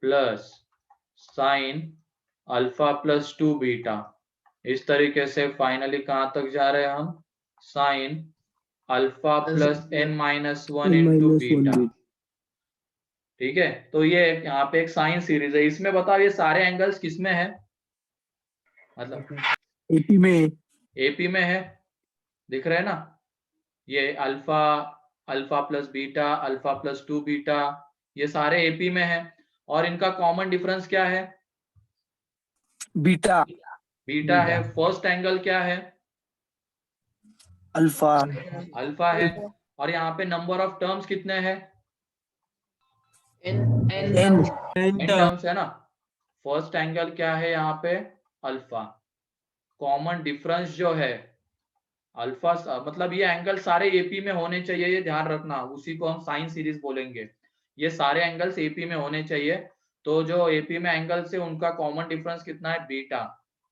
plus sign alpha plus 2 beta, इस तरीके से फाइनली कहां तक जा रहे हैं हम, sign alpha plus n-1 into beta. ठीक है, तो ये यहाँ पे एक साइन सीरीज है। इसमें बताओ ये सारे एंगल्स किसमें है, मतलब AP में। AP में है, दिख रहे हैं ना? ये alpha plus beta, alpha plus 2 beta, ये सारे AP में है। और इनका कॉमन डिफरेंस क्या है? बीटा है। फर्स्ट एंगल क्या है? अल्फा है। और यहाँ पे नंबर ऑफ टर्म्स कितने हैं? n टर्म्स है ना। फर्स्ट एंगल क्या है यहाँ पे? अल्फा। कॉमन डिफरेंस जो है अल्फा, मतलब ये एंगल सारे AP में होने चाहिए, ये ध्यान रखना, उसी को हम साइन सीरीज बोलेंगे। ये सारे एंगल्स AP में होने चाहिए। तो जो AP में एंगल्स है उनका कॉमन डिफरेंस कितना है? Beta.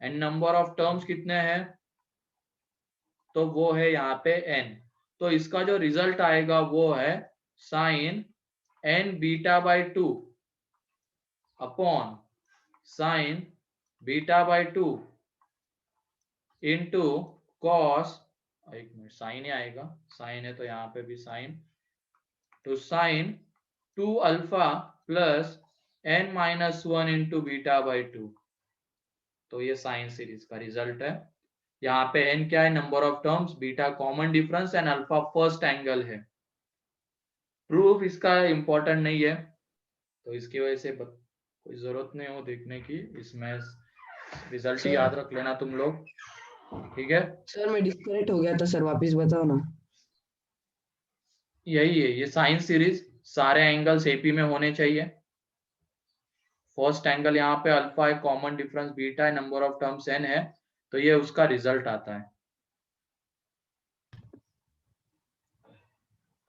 And number of terms कितने हैं? तो वो है यहाँ पे n। तो इसका जो रिजल्ट आएगा वो है sine n beta by 2 upon sine beta by 2 into cos, एक मिनट, साइन ही आएगा, साइन है तो यहाँ पे भी साइन, तो sine 2 alpha plus n-1 into beta by 2। तो ये साइन सीरीज का रिजल्ट है। यहाँ पे n क्या है? Number of terms, beta common difference and alpha first angle है। प्रूफ इसका इंपॉर्टेंट नहीं है, तो इसकी वजह से कोई जरूरत नहीं हो देखने की, इसमें रिजल्ट ही याद रख लेना तुम लोग। ठीक है सर, मैं डिस्कनेक्ट हो गया था सर, वापस बताओ ना। यही है, ये साइन सीरीज सारे एंगल्स AP में होने चाहिए। फर्स्ट एंगल यहाँ पे अल्फा है, कॉमन डिफरेंस बीटा है, नंबर ऑफ टर्म्स n है, तो ये उसका रिजल्ट आता है।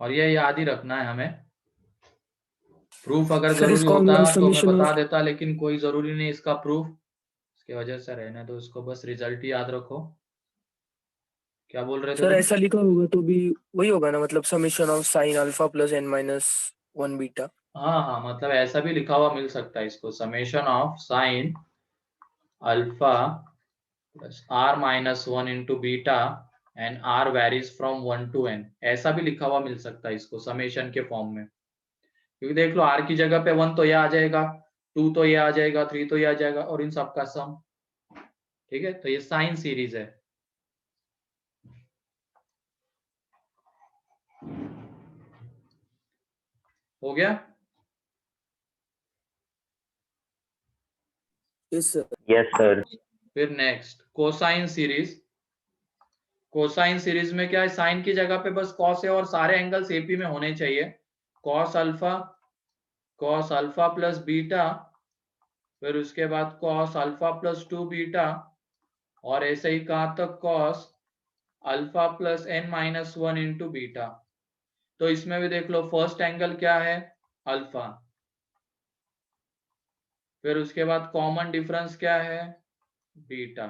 और ये याद ही रखना है हमें। प्रूफ अगर जरूरी होता तो मैं बता देता, लेकिन कोई जरूरी नहीं इसका प्रूफ, इसकी वजह से रहने दो इसको, बस रिजल्ट ही याद रखो। क्या बोल रहे थे सर तुम? ऐसा लिखा होगा तो भी वही होगा ना, मतलब summation of sine alpha plus n minus 1 beta. हाँ हाँ, मतलब ऐसा भी लिखा हुआ मिल सकता है इसको, summation of sine alpha plus r minus 1 into beta and r varies from 1 to n, ऐसा भी लिखा हुआ मिल सकता है इसको समेशन के फॉर्म में। क्योंकि देख लो r की जगह पे 1 तो ये आ जाएगा, 2 तो ये आ जाएगा, 3 तो ये आ जाएगा, और इन सबका सम। ठीक है, तो ये साइन सीरीज है। हो गया? Yes sir. Yes sir. फिर next cosine series. Cosine series में क्या है, साइन की जगह पे बस कॉस है और सारे एंगल्स एपी में होने चाहिए। कॉस अल्फा प्लस बीटा, फिर उसके बाद कॉस अल्फा प्लस 2 बीटा, और ऐसे ही कहां तक cos alpha plus n minus 1 into beta. तो इसमें भी देख लो, फर्स्ट एंगल क्या है, अल्फा, फिर उसके बाद कॉमन डिफरेंस क्या है, बीटा,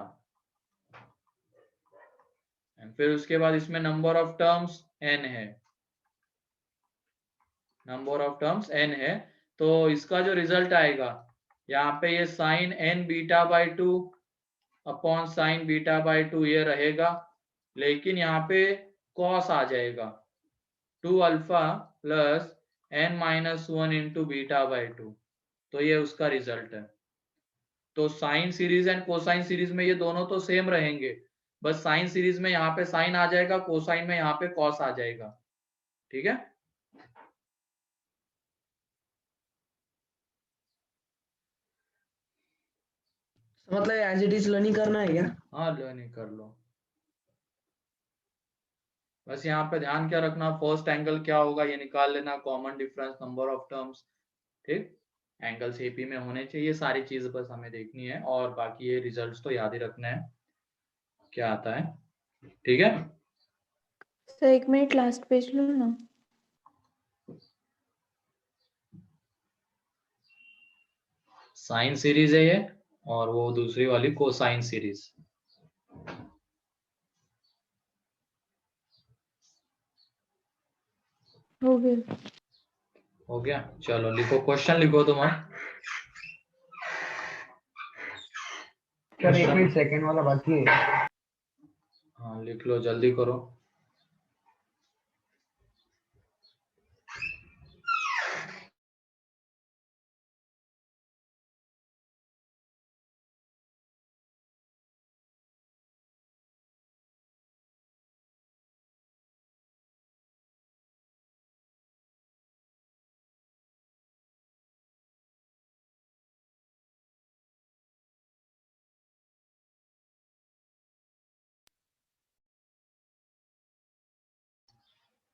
फिर उसके बाद इसमें नंबर ऑफ टर्म्स n है, नंबर ऑफ टर्म्स n है। तो इसका जो रिजल्ट आएगा यहाँ पे, ये sine n beta by 2 upon sine beta by 2 ये रहेगा, लेकिन यहाँ पे कॉस आ जाएगा 2 alpha plus n minus 1 into beta by 2। तो ये उसका रिजल्ट है। तो sine series and cosine series में ये दोनों तो सेम रहेंगे, बस साइन सीरीज में यहाँ पे साइन आ जाएगा, कोसाइन में यहाँ पे कॉस आ जाएगा। ठीक है, मतलब एज इट इज लर्निंग करना है क्या? हाँ लर्निंग कर लो। बस यहाँ पे ध्यान क्या रखना, फर्स्ट एंगल क्या होगा ये निकाल लेना, common difference, number of terms. ठीक, एंगल्स एपी में होने चाहिए, सारी चीज बस हमें देखनी है, और बाकी ये रिजल्ट्स तो याद ही रखना है क्या आता है। ठीक है, सर 1 मिनट लास्ट पेज लो ना। साइन सीरीज है ये, और वो दूसरी वाली कोसाइन सीरीज। हो गया। हो गया, चलो लिखो, क्वेश्चन लिखो तुम अब। सर 1 मिनट सेकंड वाला बाकी है। हाँ लिख लो, जल्दी करो।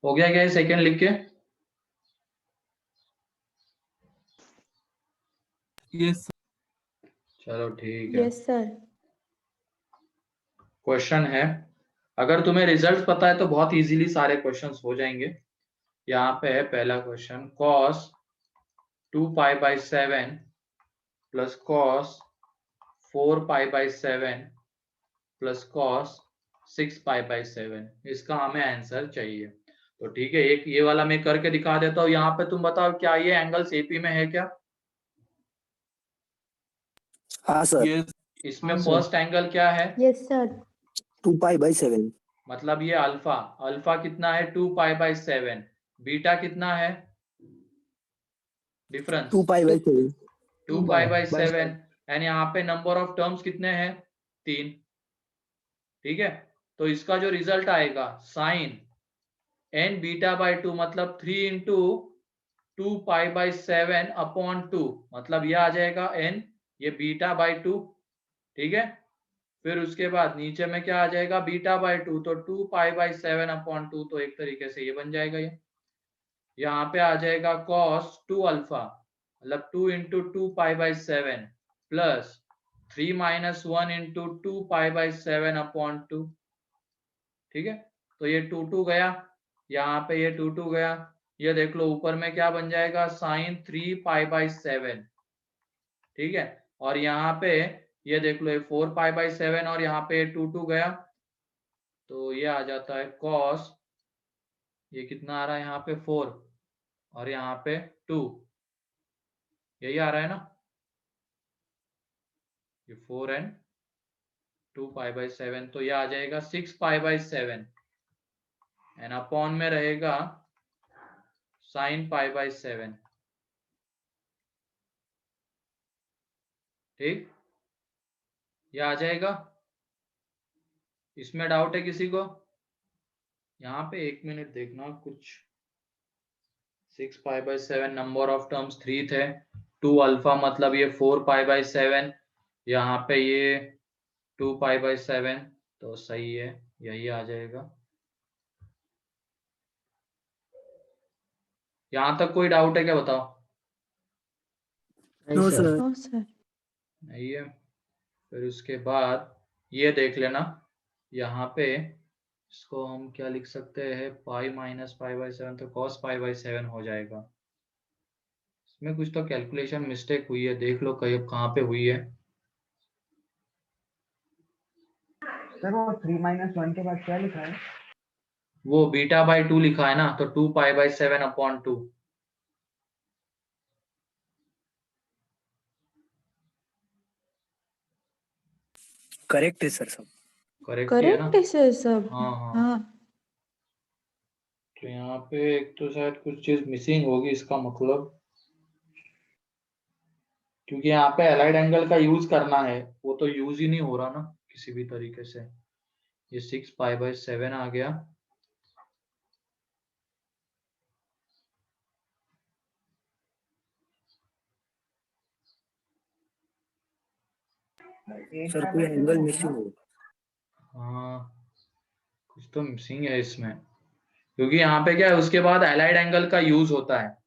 हो गया क्या सेकंड लिख के? यस चलो ठीक है। Yes sir. क्वेश्चन है, अगर तुम्हें रिजल्ट पता है तो बहुत इजीली सारे क्वेश्चंस हो जाएंगे। यहाँ पे है पहला question, cos 2 pi by 7 plus cos 4 pi by 7 plus cos 6 pi by 7, इसका हमें आंसर चाहिए। तो ठीक है, एक ये वाला मैं करके दिखा देता हूँ। यहाँ पे तुम बताओ क्या ये एंगल्स एपी में है क्या? हाँ सर। यस इसमें फर्स्ट एंगल क्या है? Yes sir. 2 pi by 7। मतलब ये अल्फा, अल्फा कितना है 2 पाई बाई 7, बीटा कितना है difference 2 pi by 7। 2 pi by 7, and यहाँ पे नंबर ऑफ टर्म्स कितने हैं 3। ठीक है, तो इसका जो रिजल्ट आएगा साइन n बीटा बाई 2, मतलब 3 इंटू 2 पाई बाई 7 अपॉन 2, मतलब ये आ जाएगा n, ये बीटा बाई 2। ठीक है, फिर उसके बाद नीचे में क्या आ जाएगा, बीटा बाई 2, तो 2 पाई बाई 7 अपॉन 2, तो एक तरीके से ये बन जाएगा। ये यहाँ पे आ जाएगा cos 2 अल्फा, मतलब 2 into 2 pi by 7 plus 3 minus 1 into 2 pi by 7 upon 2। ठीक है, तो ये 2 गया, यहाँ पे ये 2 गया, ये देख लो ऊपर में क्या बन जाएगा, साइन 3 पाई बाई 7। ठीक है, और यहाँ पे ये देख लो, ये 4 पाई बाई 7, और यहाँ पे 2 गया, तो ये आ जाता है cos, ये कितना आ रहा है यहाँ पे 4 और यहाँ पे 2, यही आ रहा है ना, ये 4 एंड 2 पाई बाई 7, तो ये आ जाएगा 6 पाई बाई 7 एंड अपॉन में रहेगा साइन पाई बाई 7। ठीक, ये आ जाएगा। इसमें डाउट है किसी को? यहाँ पे 1 मिनट देखना, कुछ 6 pi by 7 number of terms 3 थे, 2 अल्फा मतलब ये 4 पाई बाई 7, यहाँ पे ये 2 पाई बाई 7, तो सही है, यही आ जाएगा। यहाँ तक कोई डाउट है क्या, बताओ? No sir. No sir. नहीं है। फिर उसके बाद ये देख लेना, यहाँ पे इसको हम क्या लिख सकते हैं, पाई माइनस पाई बाई 7, तो कॉस पाई बाई 7 हो जाएगा। इसमें कुछ तो कैलकुलेशन मिस्टेक हुई है, देख लो कहीं कहाँ पे हुई है। सर वो 3 - 1 के बाद क्या लिखा है? वो बीटा बाई 2 लिखा है ना, तो 2 पाई बाई 7 अपॉन 2। करेक्ट है सर सब। करेक्ट ही है ना? करेक्ट है सर सब। हाँ हाँ। हाँ तो यहाँ पे एक तो शायद कुछ चीज मिसिंग होगी, इसका मतलब, क्योंकि यहाँ पे अलाइड एंगल का यूज करना है, वो तो यूज ही नहीं हो रहा ना किसी भी तरीके से। ये 6 पाई बाई 7 आ गया। सर कोई एंगल मिसिंग होगा। हाँ, कुछ तो मिसिंग है इसमें, क्योंकि यहाँ पे क्या है, उसके बाद अलाइड एंगल का यूज होता है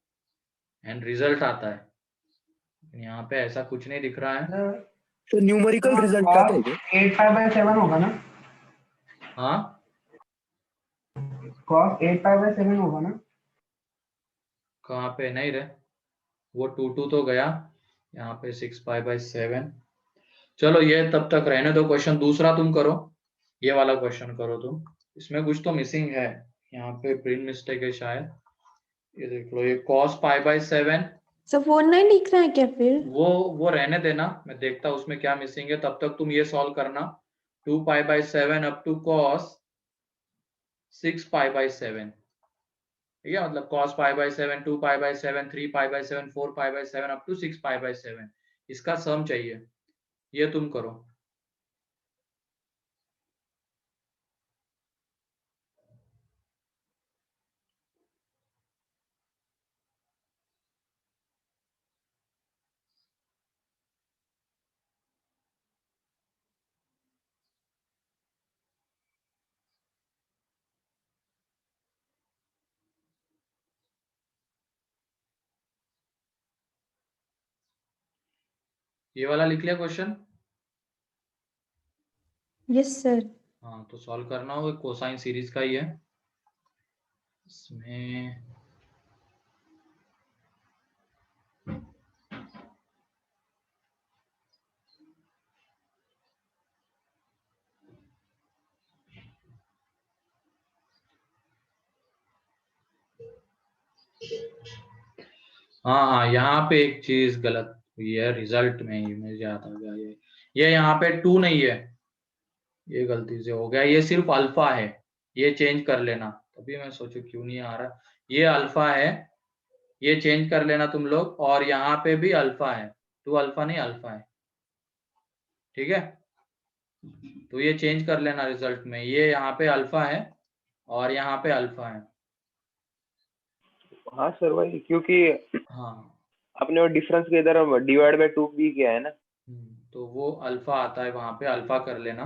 एंड रिजल्ट आता है। यहाँ पे ऐसा कुछ नहीं दिख रहा है। तो न्यूमेरिकल रिजल्ट आता है क्या? 8 पाई बाई 7 होगा ना? हाँ, cos 8 पाई बाई 7 होगा ना? कहाँ पे नहीं रहे, वो 2 तो गया, यहाँ पे 6 पाई बाई 7। चलो ये तब तक रहने दो। क्वेश्चन दूसरा तुम करो, ये वाला क्वेश्चन करो तुम, इसमें कुछ तो मिसिंग है, यहाँ पे प्रिंट मिस्टेक है शायद। ये देख लो, ये cos पाई बाई 7, सब 4 नहीं लिख रहा है क्या फिर? वो रहने देना, मैं देखता हूँ उसमें क्या मिसिंग है, तब तक तुम ये सॉल्व करना। 2 pi by 7 up to cos 6 pi by 7, ठीक है, मतलब cos pi by 7, 2 pi by 7, 3 pi by 7, 4 pi by 7 up to 6 pi by 7, इसका सम चाहिए, ये तुम करो। ये वाला लिख लिया क्वेश्चन? Yes sir. हाँ, तो सॉल्व करना हो, कोसाइन सीरीज का ही है इसमें। हाँ हाँ, यहाँ पे एक चीज गलत हुई है रिजल्ट में ही, मुझे याद आ गया। ये यहाँ पे 2 नहीं है, ये गलती से हो गया, ये सिर्फ अल्फा है, ये चेंज कर लेना। तभी मैं सोचू क्यों नहीं आ रहा, ये अल्फा है, ये चेंज कर लेना तुम लोग, और यहाँ पे भी अल्फा है, 2 अल्फा नहीं अल्फा है, ठीक है, तो ये चेंज कर लेना रिजल्ट में, ये यहाँ पे अल्फा है और यहाँ पे अल्फा है। हाँ सर वही, क्योंकि हाँ, आपने वो डिफरेंस के इधर डिवाइड बाय 2 भी किया है ना। तो वो अल्फा आता है, वहां पे अल्फा कर लेना,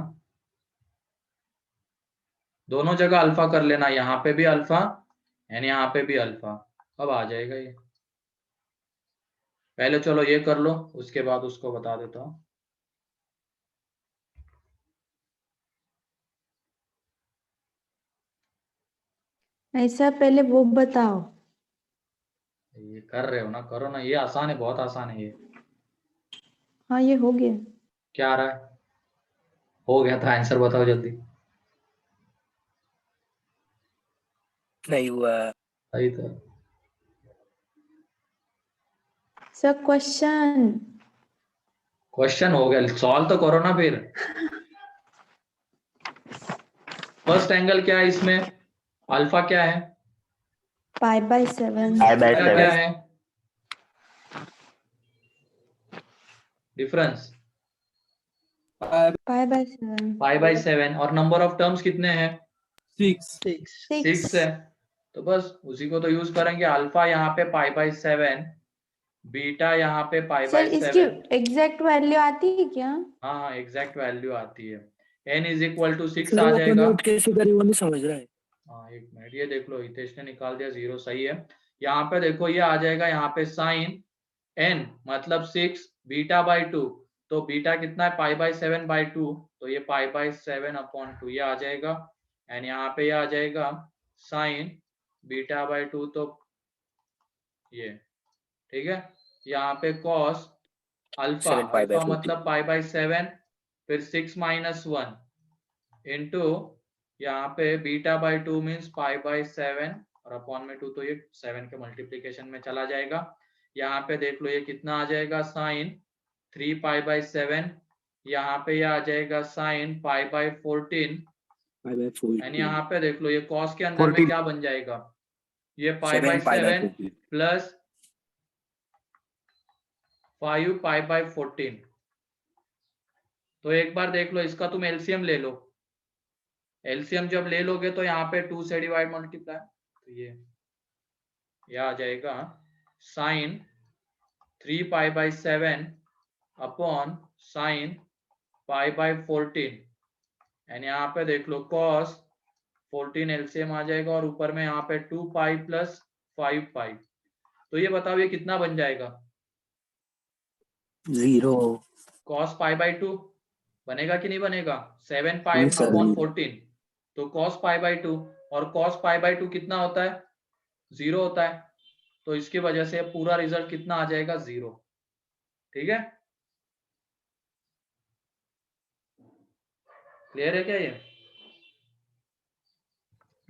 दोनों जगह अल्फा कर लेना, यहाँ पे भी अल्फा एंड यहाँ पे भी अल्फा, अब आ जाएगा ये। पहले चलो ये कर लो, उसके बाद उसको बता देता हूँ। ऐसा पहले वो बताओ। ये कर रहे हो ना, करो ना, ये आसान है, बहुत आसान है ये। हाँ ये हो गया। क्या आ रहा है? हो गया था, आंसर बताओ जल्दी। नहीं हुआ। सही था। सर क्वेश्चन क्वेश्चन हो गया, सॉल्व तो करो ना फिर। फर्स्ट एंगल क्या है इसमें, अल्फा क्या है, π/7 बीटा क्या है, डिफरेंस π/7 π/7, और नंबर ऑफ टर्म्स कितने हैं, 6 6 है। तो बस उसी को तो यूज करेंगे, अल्फा यहाँ पे π/7, बीटा यहाँ पे सर इसकी π/7। एग्जैक्ट वैल्यू आती है क्या? हाँ एग्जैक्ट वैल्यू आती है, n = 6 सर आ वो जाएगा। कन्वर्ट कैसे करे वो नहीं समझ रहा है। हाँ एक मिनट, ये देख लो, हितेश ने निकाल दिया 0, सही है। यहाँ पे देखो ये आ जाएगा, यहाँ पे साइन n मतलब 6 बीटा/2, तो बीटा कितना है π/7/2, तो ये π/7/2 ये आ जाएगा। एंड यहाँ पे ये आ जाएगा साइन बीटा/2, तो ये ठीक है। यहाँ पे cos alpha, 7 pi by alpha 40। मतलब π/7, फिर 6 - 1 इंटू यहाँ पे बीटा/2 मीन्स π/7 और अपॉन में 2, तो ये 7 के मल्टीप्लीकेशन में चला जाएगा। यहाँ पे देख लो ये कितना आ जाएगा, साइन 3π/7, यहाँ पे ये आ जाएगा साइन π/14, एंड यहाँ पे देख लो ये कॉस के अंदर में क्या बन जाएगा, ये 7 π/7 प्लस 5π/14। तो एक बार देख लो, इसका तुम एलसीएम ले लो, एलसीएम जब ले लोगे तो यहाँ पे 2 से डिवाइड मल्टीप्लाई, तो ये आ जाएगा साइन 3π/7 अपॉन साइन π/14, एंड यहाँ पे देख लो कॉस 14 एलसीएम आ जाएगा, और ऊपर में यहाँ पे 2π प्लस 5π। तो ये बताओ ये कितना बन जाएगा, 0। कॉस π/2 बनेगा कि नहीं बनेगा, 7π सर। अपॉन 14, तो कॉस π/2, और कॉस π/2 कितना होता है, 0 होता है, तो इसकी वजह से पूरा रिजल्ट कितना आ जाएगा, 0। ठीक है, क्लियर है क्या ये,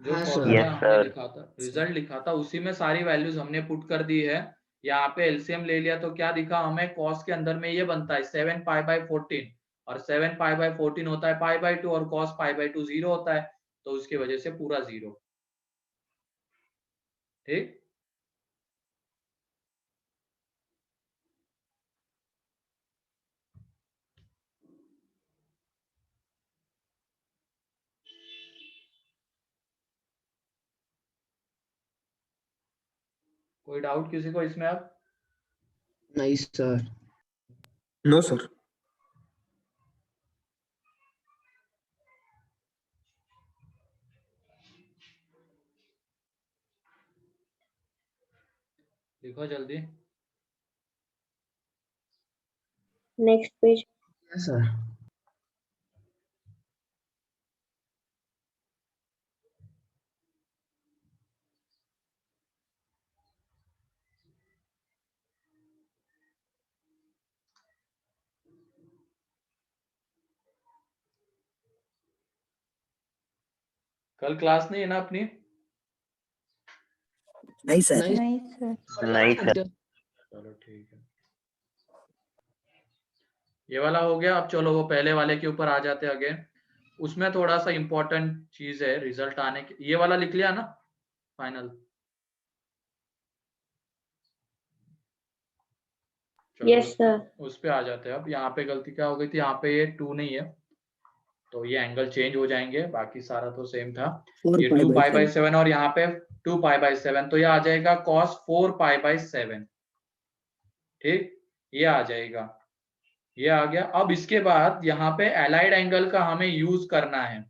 जो हाँ, फॉर्मूला सर। हमने लिखा था, रिजल्ट लिखा था, उसी में सारी वैल्यूज हमने पुट कर दी है। यहाँ पे एलसीएम ले लिया तो क्या दिखा हमें, कॉस के अंदर में ये बनता है 7π/14, और 7π/14 होता है π/2, और कॉस π/2 0 होता है, तो उसकी वजह से पूरा 0। ठीक, कोई डाउट किसी को इसमें अब, नहीं सर। No sir. लिखो जल्दी। Next page. सर कल क्लास नहीं है ना अपनी, नहीं सर। नहीं सर। नहीं सर। चलो ठीक है, ये वाला हो गया। अब चलो वो पहले वाले के ऊपर आ जाते हैं अगेन, उसमें थोड़ा सा इंपॉर्टेंट चीज है रिजल्ट आने के, ये वाला लिख लिया ना फाइनल, यस सर। उस पे आ जाते हैं। अब यहाँ पे गलती क्या हो गई थी, यहाँ पे ये 2 नहीं है, तो ये एंगल चेंज हो जाएंगे, बाकी सारा तो सेम था। ये 2π/7 और यहाँ पे 2π/7, तो ये आ जाएगा cos 4π/7। ठीक, ये आ जाएगा, ये आ गया। अब इसके बाद यहाँ पे एलाइड एंगल का हमें यूज करना है,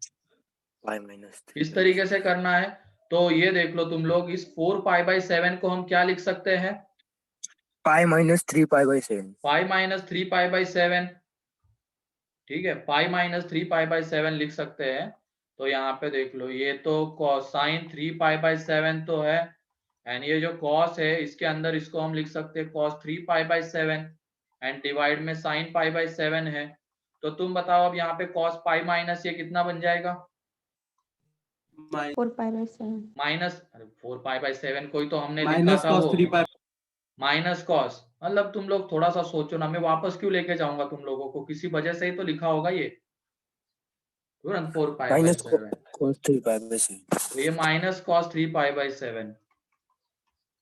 इस तरीके से करना है। तो ये देख लो तुम लोग, इस 4π/7 को हम क्या लिख सकते हैं, π-3π/7। π-3π/7, ठीक है, π-3π/7 लिख सकते हैं। तो यहाँ पे देख लो, ये तो साइन 3π/7 तो है, एंड ये जो कॉस है इसके अंदर इसको हम लिख सकते हैं cos 3π/7, एंड डिवाइड में साइन π/7 है। तो तुम बताओ अब यहाँ पे cos π माइनस ये कितना बन जाएगा, 4 pi by 7। Minus 4 pi by 7 कोई तो हमने लिखा माइनस था कॉस वो 3 पाई। माइनस कॉस, मतलब तुम लोग थोड़ा सा सोचो ना, मैं वापस क्यों लेके जाऊंगा तुम लोगों को, किसी वजह से ही तो लिखा होगा ये तुरंत 4 pi by minus 7। cos 3 pi by 7। तो ये माइनस कॉस 3 पाई बाई 7,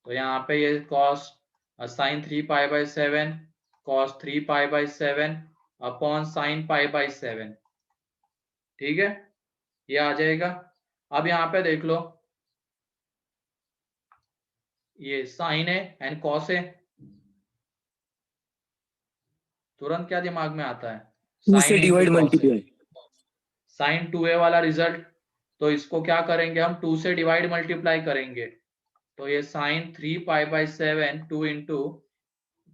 तो यहाँ पे ये cos sine 3 pi by 7 cos 3 pi by 7 upon sine pi by 7, ठीक है, ये आ जाएगा। अब यहाँ पे देख लो, ये साइन है एंड कॉस है, तुरंत क्या दिमाग में आता है, 2 साइन से इंटू डिवाइड कॉस है, मल्टीप्लाई। साइन 2a वाला रिजल्ट, तो इसको क्या करेंगे हम 2 से डिवाइड मल्टीप्लाई करेंगे, तो ये sine 3 pi by 7 2 into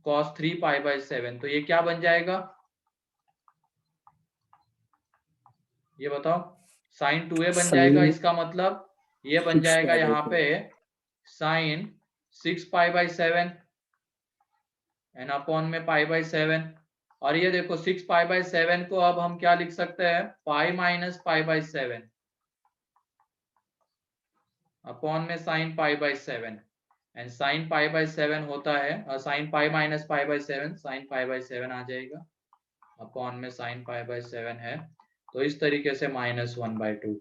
cos 3 pi by 7, तो ये क्या बन जाएगा, ये बताओ, साइन 2a बन जाएगा, Sin इसका मतलब ये बन 6 जाएगा पाई बाई यहाँ 7। पे sine 6 pi by 7 N upon में पाई बाई 7, और ये देखो 6 पाई बाई 7 को अब हम क्या लिख सकते हैं, pi minus pi by 7 upon में sine pi by 7, and sine pi by 7 होता है sine pi minus pi by 7 sine pi by 7 आ जाएगा, अपॉन में साइन पाई बाई 7 है, तो इस तरीके से -1/2।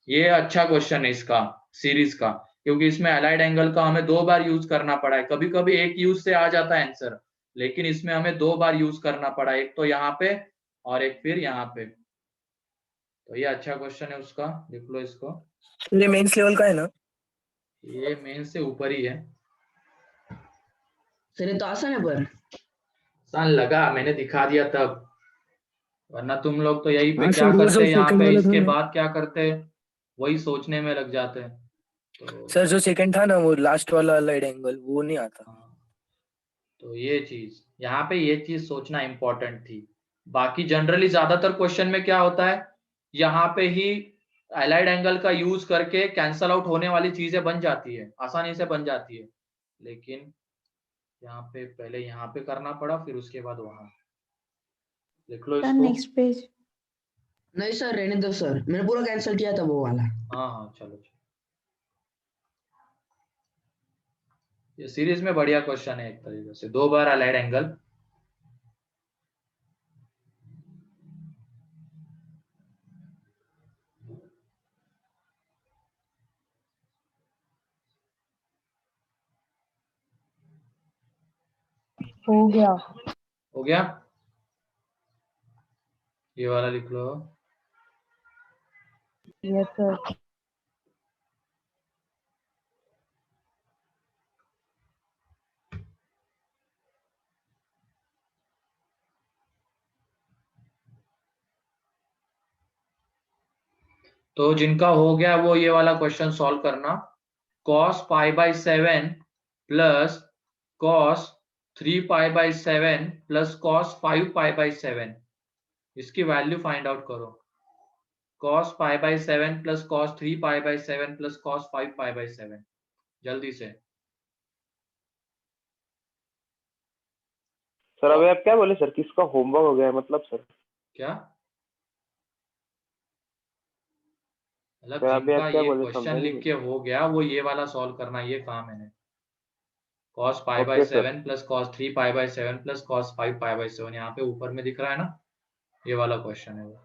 ये अच्छा क्वेश्चन है इसका सीरीज का, क्योंकि इसमें अलाइड एंगल का हमें 2 बार यूज करना पड़ा है, कभी कभी एक यूज से आ जाता है आंसर, लेकिन इसमें हमें 2 बार यूज करना पड़ा, एक तो यहाँ पे और एक फिर यहाँ पे, तो ये अच्छा क्वेश्चन है उसका, लिख लो इसको, ये मेंस लेवल का है ना? ये मेन से ऊपर ही है। सर ये तो आसान है पर सान लगा, मैंने दिखा दिया तब, वरना तुम लोग तो यही पे हाँ क्या सर, वो करते जो यहाँ सेकंड पे, वाला था इसके ना बाद क्या करते वही सोचने में लग जाते हैं, तो सर, जो सेकंड था ना वो लास्ट वाला अलाइड एंगल, वो नहीं आता। हाँ, तो ये चीज यहाँ पे, ये चीज सोचना इंपॉर्टेंट थी। बाकी जनरली ज्यादातर क्वेश्चन में क्या होता है, यहाँ पे ही अलाइड एंगल का यूज करके कैंसल आउट होने वाली चीजें बन जाती है, आसानी से बन जाती है, लेकिन यहाँ पे पहले यहाँ पे करना पड़ा, फिर उसके बाद वहां, लिख लो सर इसको। Next page. नहीं सर रहने दो सर, मैंने पूरा कैंसिल किया था वो वाला। हाँ हाँ चलो चलो, ये सीरीज में बढ़िया क्वेश्चन है, एक तरीके से 2 बार अलाइड एंगल। हो गया। हो गया, ये वाला लिख लो। Yes sir. तो जिनका हो गया वो ये वाला क्वेश्चन सॉल्व करना, cos pi by 7 plus cos 3 pi by 7 plus cos 5 pi by 7, इसकी वैल्यू फाइंड आउट करो, cos pi by 7 plus cos 3 pi by 7 plus cos 5 pi by 7, जल्दी से। सर अभी आप क्या बोले सर, किसका होमवर्क हो गया है मतलब सर? क्या मतलब, सर अभी जिनका आप क्या ये बोले, क्वेश्चन समझा नहीं लिख के हो गया वो ये वाला सॉल्व करना, ये काम है, cos okay sir. Pi by 7 plus cos 3 pi by 7 plus cos 5 pi by 7, यहाँ पे ऊपर में दिख रहा है ना, ये वाला क्वेश्चन है वो।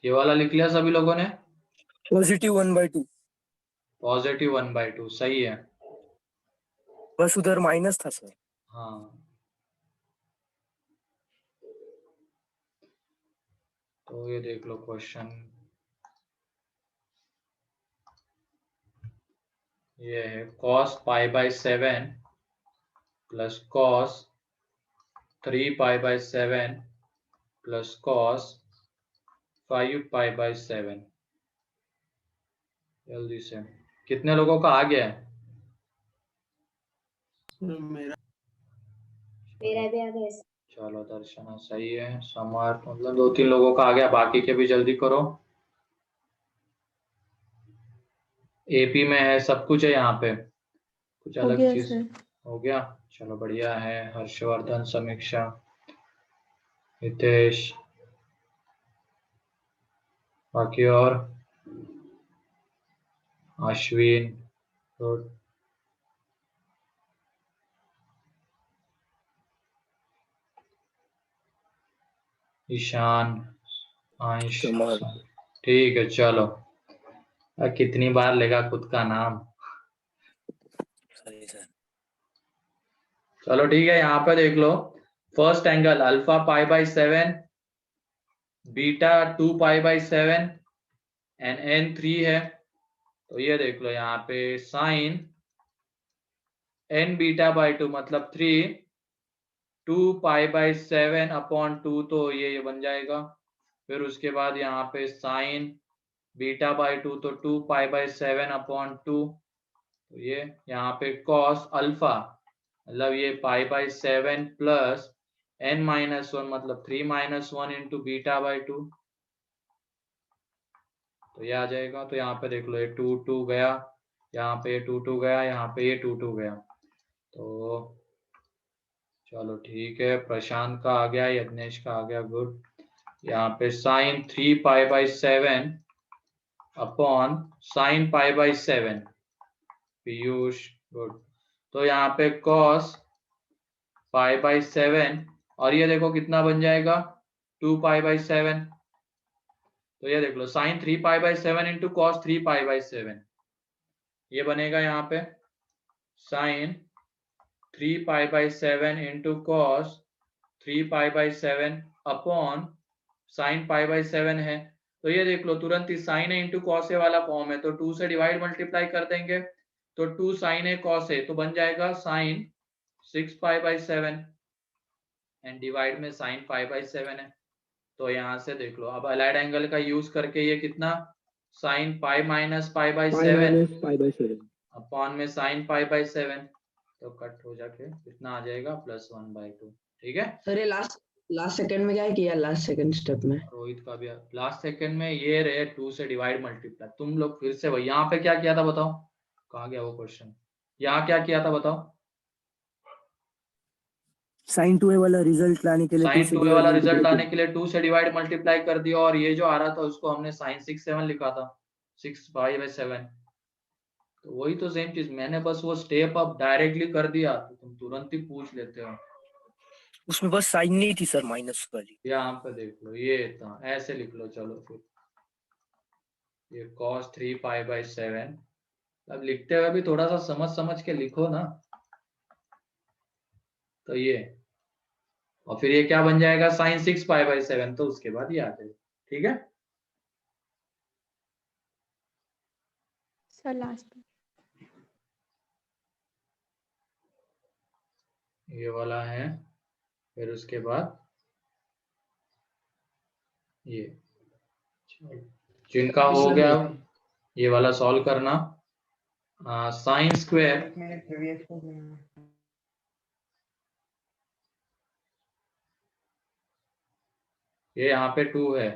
ये वाला लिख लिया सभी लोगों ने, पॉजिटिव 1/2, पॉजिटिव 1/2, सही है। बस उधर माइनस था सर। हाँ तो ये देख लो क्वेश्चन, ये है cos pi by 7 plus cos 3 pi by 7 plus cos 5 pi by 7। जल्दी से कितने लोगों का आ गया है? मेरा भी आ गया। चलो दर्शना सही है, समर्थ मतलब 2-3 लोगों का आ गया, बाकी के भी जल्दी करो। एपी में है, सब कुछ है यहाँ पे, कुछ हो अलग गया चीज सर। हो गया? चलो बढ़िया है। हर्षवर्धन, समीक्षा, हितेश, बाकी और अश्विन, गुड। ईशान, आंश, समर। ठीक है चलो। कितनी बार लेगा खुद का नाम? सही सर। चलो ठीक है, यहाँ पे देख लो, first angle alpha pi by 7, beta 2 pi by 7 and n 3 है। तो ये देख लो यहाँ पे साइन एन बीटा बाय 2 मतलब 3 2 पाई बाय 7 अपॉन 2, तो ये बन जाएगा। फिर उसके बाद यहाँ पे साइन बीटा बाय 2 तो 2 पाई बाय 7 अपॉन 2, तो ये यहाँ पे कॉस अल्फा मतलब ये पाई बाय 7 प्लस n माइनस 1 मतलब 3 माइनस 1 इंटू बीटा बाय 2, तो ये आ जाएगा। तो यहाँ पे देख लो ये 2 2 गया, यहाँ पे 2 2 गया, यहाँ पे ये 2 2 गया। तो चलो ठीक है, प्रशांत का आ गया, यज्ञेश का आ गया, गुड। यहाँ पे sine 3 pi by 7 upon sine pi by 7, Piyush, good. तो यहाँ पे कॉस पाई बाय 7 और ये देखो कितना बन जाएगा 2 पाई बाय 7, तो ये देख लो sine 3 pi by 7 into cos 3 pi by 7, ये बनेगा यहाँ पे sine 3 pi by 7 into cos 3 pi by 7 upon sine pi by 7 है। तो ये देख लो तुरंत ही साइन है इंटू कॉस ए वाला फॉर्म है, तो 2 से डिवाइड मल्टीप्लाई कर देंगे, तो 2 साइन ए कॉस ए तो बन जाएगा sine 6 pi by 7 and divide में साइन पाई बाय 7 है। तो यहाँ से देख लो अब अलाइड एंगल का यूज करके ये कितना sign pi minus pi by 7 upon में साइन पाई बाय 7, तो कट हो जाके कितना आ जाएगा +1/2, ठीक है। सर ये लास्ट सेकंड में क्या किया, लास्ट सेकंड स्टेप में? रोहित का भी लास्ट सेकंड में ये रहे 2 से डिवाइड मल्टीप्लाई। तुम लोग फिर से वही यहाँ पे क्या किया था बताओ, कहाँ गया वो क्वेश्चन, यहाँ क्या किया था बताओ? साइन 2a वाला रिजल्ट लाने के लिए साइन 2 से 2a वाला divide रिजल्ट multiply लाने के लिए 2 से डिवाइड मल्टीप्लाई कर दिया, और ये जो आ रहा था उसको हमने साइन 6 7 लिखा था, 6 पाई बाय 7। तो वही तो सेम चीज मैंने बस वो स्टेप अप डायरेक्टली कर दिया, तो तुम तुरंत ही पूछ लेते हो। उसमें बस साइन नहीं थी सर, माइनस वाली। यहाँ पे देख लो ये था, ऐसे लिख लो। चलो फिर ये cos 3 पाई बाय 7, अब लिखते हुए भी थोड़ा सा समझ समझ के लिखो ना। तो ये और फिर ये क्या बन जाएगा साइन 6 पाई बाय 7, तो उसके बाद ये आ जाएगा, ठीक है। सर लास्ट ये वाला है, फिर उसके बाद ये, जिनका हो गया ये वाला सॉल्व करना। साइन स्क्वायर, एक मिनट प्रीवियस को ये यहाँ पे 2 है,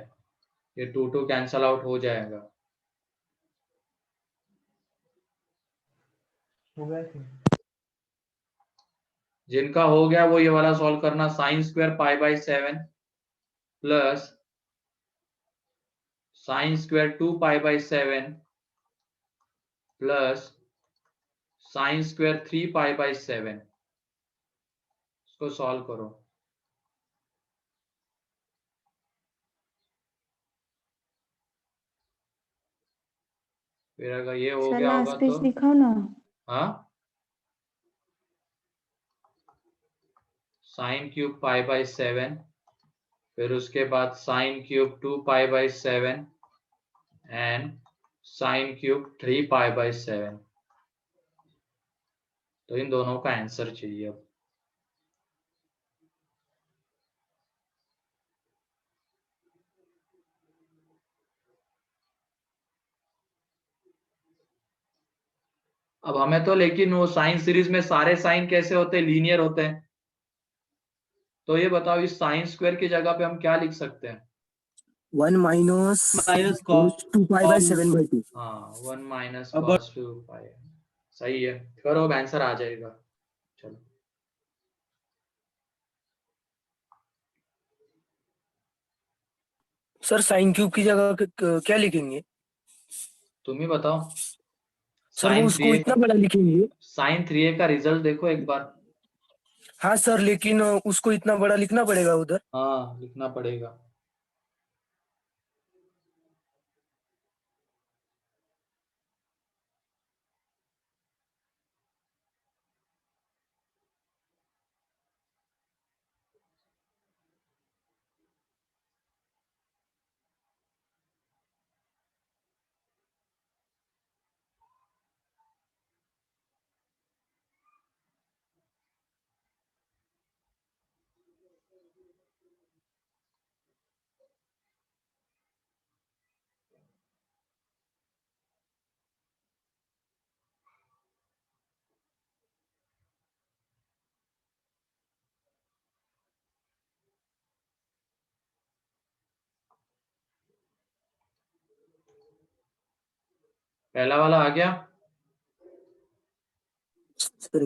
ये 2 2 कैंसल आउट हो जाएगा। हो गया फिर। जिनका हो गया वो ये वाला सॉल्व करना, sine square pi by 7 plus sine square 2 pi by 7 plus sine square 3 pi by 7, इसको सॉल्व करो। फिर अगर ये हो सर गया होगा लास्ट पेज तो दिखाओ ना। हाँ, साइन क्यूब पाई बाय 7 फिर उसके बाद sine cube 2π/7 and sine cube 3π/7। तो इन दोनों का आंसर चाहिए अब। अब हमें तो लेकिन वो साइन सीरीज में सारे साइन कैसे होते हैं, लीनियर होते हैं। तो ये बताओ इस साइन स्क्वायर की जगह पे हम क्या लिख सकते हैं? 1 माइनस माइनस cos 2π/7/2। हाँ 1 माइनस अब cos 2π। सही है, करो अब आंसर आ जाएगा। चलो सर साइन क्यूब की जगह क्या लिखेंगे? तुम ही बताओ। सर वो उसको इतना बड़ा लिखेंगे? साइन 3a का रिजल्ट देखो एक बार। हाँ सर, लेकिन उसको इतना बड़ा लिखना पड़ेगा उधर। हाँ लिखना पड़ेगा। पहला वाला आ गया। सर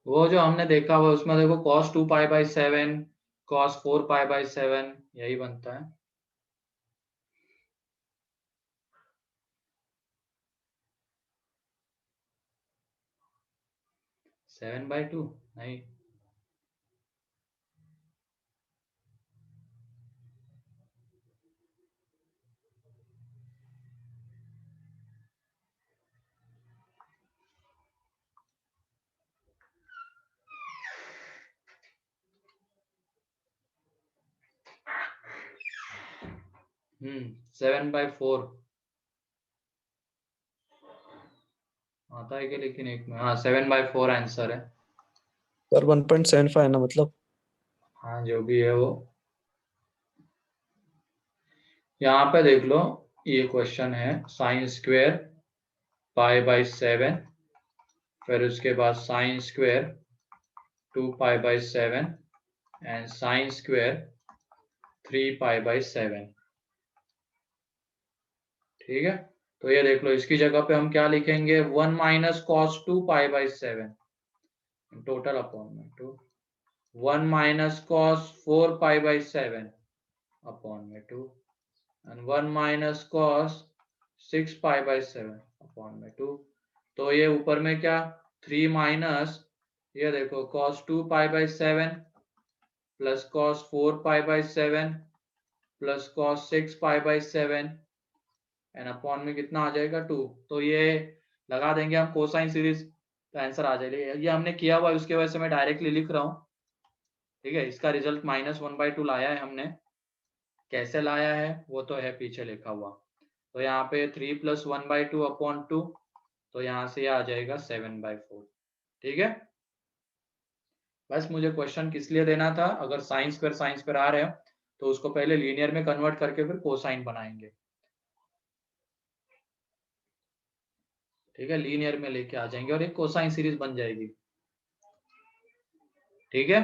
वो जो हमने देखा हुआ उसमें देखो cos 2π/7 cos 4π/7 यही बनता है। सेवन बाई टू नहीं, हम्म 7/4 आता है क्या? लेकिन एक में हाँ 7/4 आंसर है। सर 1.75 है ना मतलब। हाँ जो भी है वो। यहाँ पे देख लो, ये क्वेश्चन है साइन स्क्वायर π/7, फिर उसके बाद sine square 2π/7 and sine square 3π/7। ठीक है, तो ये देख लो इसकी जगह पे हम क्या लिखेंगे? 1 माइनस cos 2π/7 टोटल अपॉन में 2, 1 माइनस cos 4π/7 अपॉन में 2 एंड 1 माइनस cos 6π/7 अपॉन में 2। तो ये ऊपर में क्या 3 माइनस ये देखो cos 2π/7 plus cos 4π/7 plus cos 6π/7 and upon में कितना आ जाएगा 2। तो ये लगा देंगे हम कोसाइन सीरीज, तो आंसर आ जाएगा। ये हमने किया हुआ है, उसके वजह से मैं डायरेक्टली लिख रहा हूँ। ठीक है, इसका रिजल्ट -1/2 लाया है हमने। कैसे लाया है वो तो है पीछे लिखा हुआ। तो यहाँ पे 3 + 1/2 अपॉन 2, तो यहाँ से आ जाएगा 7/4। ठीक है, बस मुझे क्वेश्चन किस लिए देना था, अगर साइन स्क्वायर आ रहे हो तो उसको पहले लीनियर में कन्वर्ट करके फिर कोसाइन बनाएंगे। ठीक है, लीनियर में लेके आ जाएंगे और एक कोसाइन सीरीज बन जाएगी। ठीक है,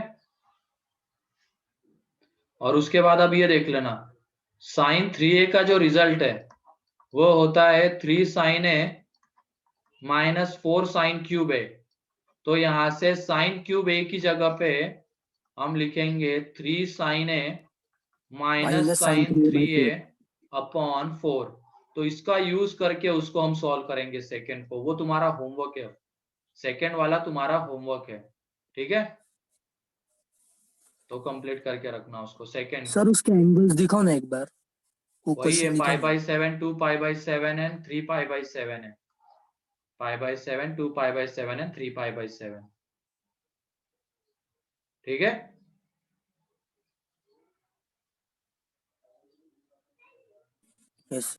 और उसके बाद अब ये देख लेना साइन 3a का जो रिजल्ट है वो होता है 3 sin a minus 4 sin cube a। तो यहां से साइन क्यूब a की जगह पे हम लिखेंगे 3 sin a minus sin sine 3a upon 4। तो इसका यूज करके उसको हम सॉल्व करेंगे सेकेंड को, वो तुम्हारा होमवर्क है, सेकेंड वाला तुम्हारा होमवर्क है। ठीक है, तो कंप्लीट करके रखना उसको सेकेंड सर को। उसके एंगल्स दिखाओ ना एक बार, वो वही है क्वेश्चन दिखाओ ना। π/7 2π/7 एंड 3π/7 है। π/7 2π/7 एंड 3π/7। ठीक है, यस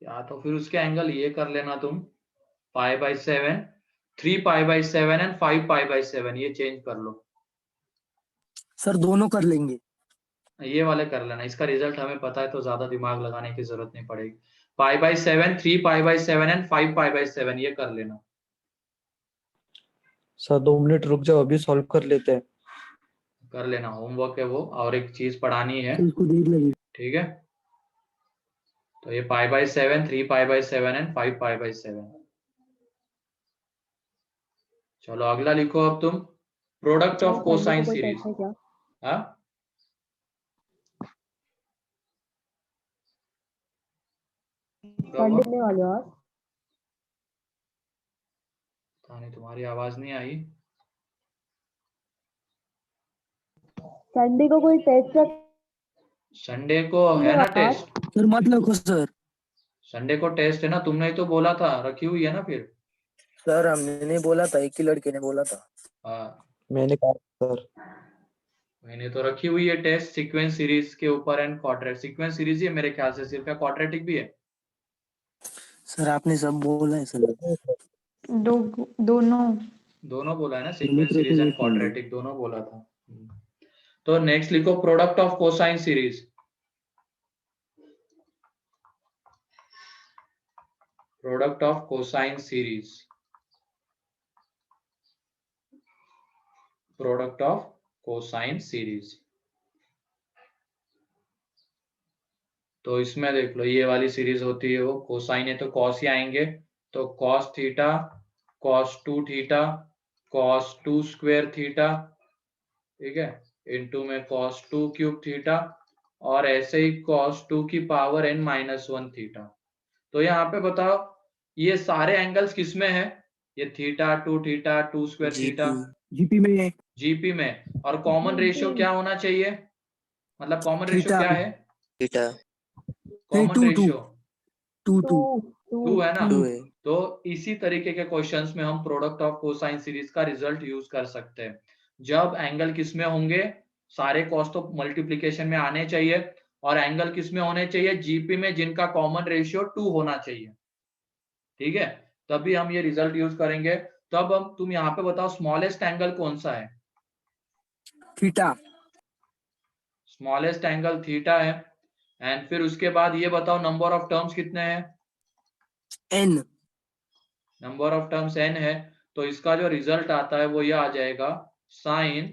या तो फिर उसके एंगल ये कर लेना तुम, π/7, 3π/7 एंड 5π/7, ये चेंज कर लो। सर दोनों कर लेंगे। ये वाले कर लेना, इसका रिजल्ट हमें पता है तो ज्यादा दिमाग लगाने की जरूरत नहीं पड़ेगी। π/7, 3π/7 एंड 5π/7, ये कर लेना। सर 2 मिनट रुक जाओ, अभी सॉल्व कर लेते हैं। कर लेना, होमवर्क है वो, और एक चीज पढ़ानी है, उसको देख लगी। ठीक है। तो ये π/7, 3π/7 एंड 5π/7। चलो अगला लिखो अब तुम, प्रोडक्ट ऑफ कोसाइन सीरीज। क्या? हाँ, संडे में वाले आज पता नहीं तुम्हारी आवाज नहीं आई। संडे को कोई टेस्ट रख संडे को है ना टेस्ट? सर मत लिखो सर। संडे को टेस्ट है ना, तुमने ही तो बोला था, रखी हुई है ना फिर। सर हमने नहीं बोला था, एक ही लड़के ने बोला था। हाँ, मैंने कहा सर। मैंने तो रखी हुई है टेस्ट, सीक्वेंस सीरीज के ऊपर एंड क्वाड्रेटिक। सीक्वेंस सीरीज ही है मेरे ख्याल से, सिर्फ या क्वाड्रेटिक भी है। सर आपने सब बोला है सर। दोनों दोनों बोला है ना, सीक्वेंस सीरीज एंड क्वाड्रेटिक दोनों बोला था। तो नेक्स्ट लिखो, product of cosine series. Product of cosine series, product of cosine series. तो इसमें देख लो, ये वाली सीरीज होती है वो कोसाइन है, तो कॉस ही आएंगे, तो cos theta, cos 2 theta, cos 2 square theta, ठीक है, इनटू में कॉस 2 क्यूब थीटा, और ऐसे ही कॉस 2 की पावर n-1 थीटा। तो यहाँ पे बताओ ये सारे एंगल्स किस में है? ये theta, 2 theta, 2 square theta, GP में। जीपी में। और कॉमन रेशियो क्या होना चाहिए? मतलब कॉमन रेशियो थीटा। क्या है? थीटा कॉमन 2 रेशियो 2 है ना। 2 है। तो इसी तरीके के क्वेश्चंस में हम प्रोडक्ट ऑफ कोसाइन सीरीज का रिजल्ट यूज कर सकते हैं। जब एंगल किस में होंगे, सारे कॉस तो मल्टीप्लीकेशन में आने चाहिए, और एंगल किस में होने चाहिए? जीपी में, जिनका कॉमन रेशियो 2 होना चाहिए, ठीक है, तभी हम ये रिजल्ट यूज करेंगे। तब हम, तुम यहाँ पे बताओ स्मॉलेस्ट एंगल कौन सा है? थीटा। स्मॉलेस्ट एंगल थीटा है। एंड फिर उसके बाद ये बताओ नंबर ऑफ टर्म्स कितने हैं? N. Number of terms n है, तो इसका जो रिजल्ट आता है वो ये आ जाएगा, साइन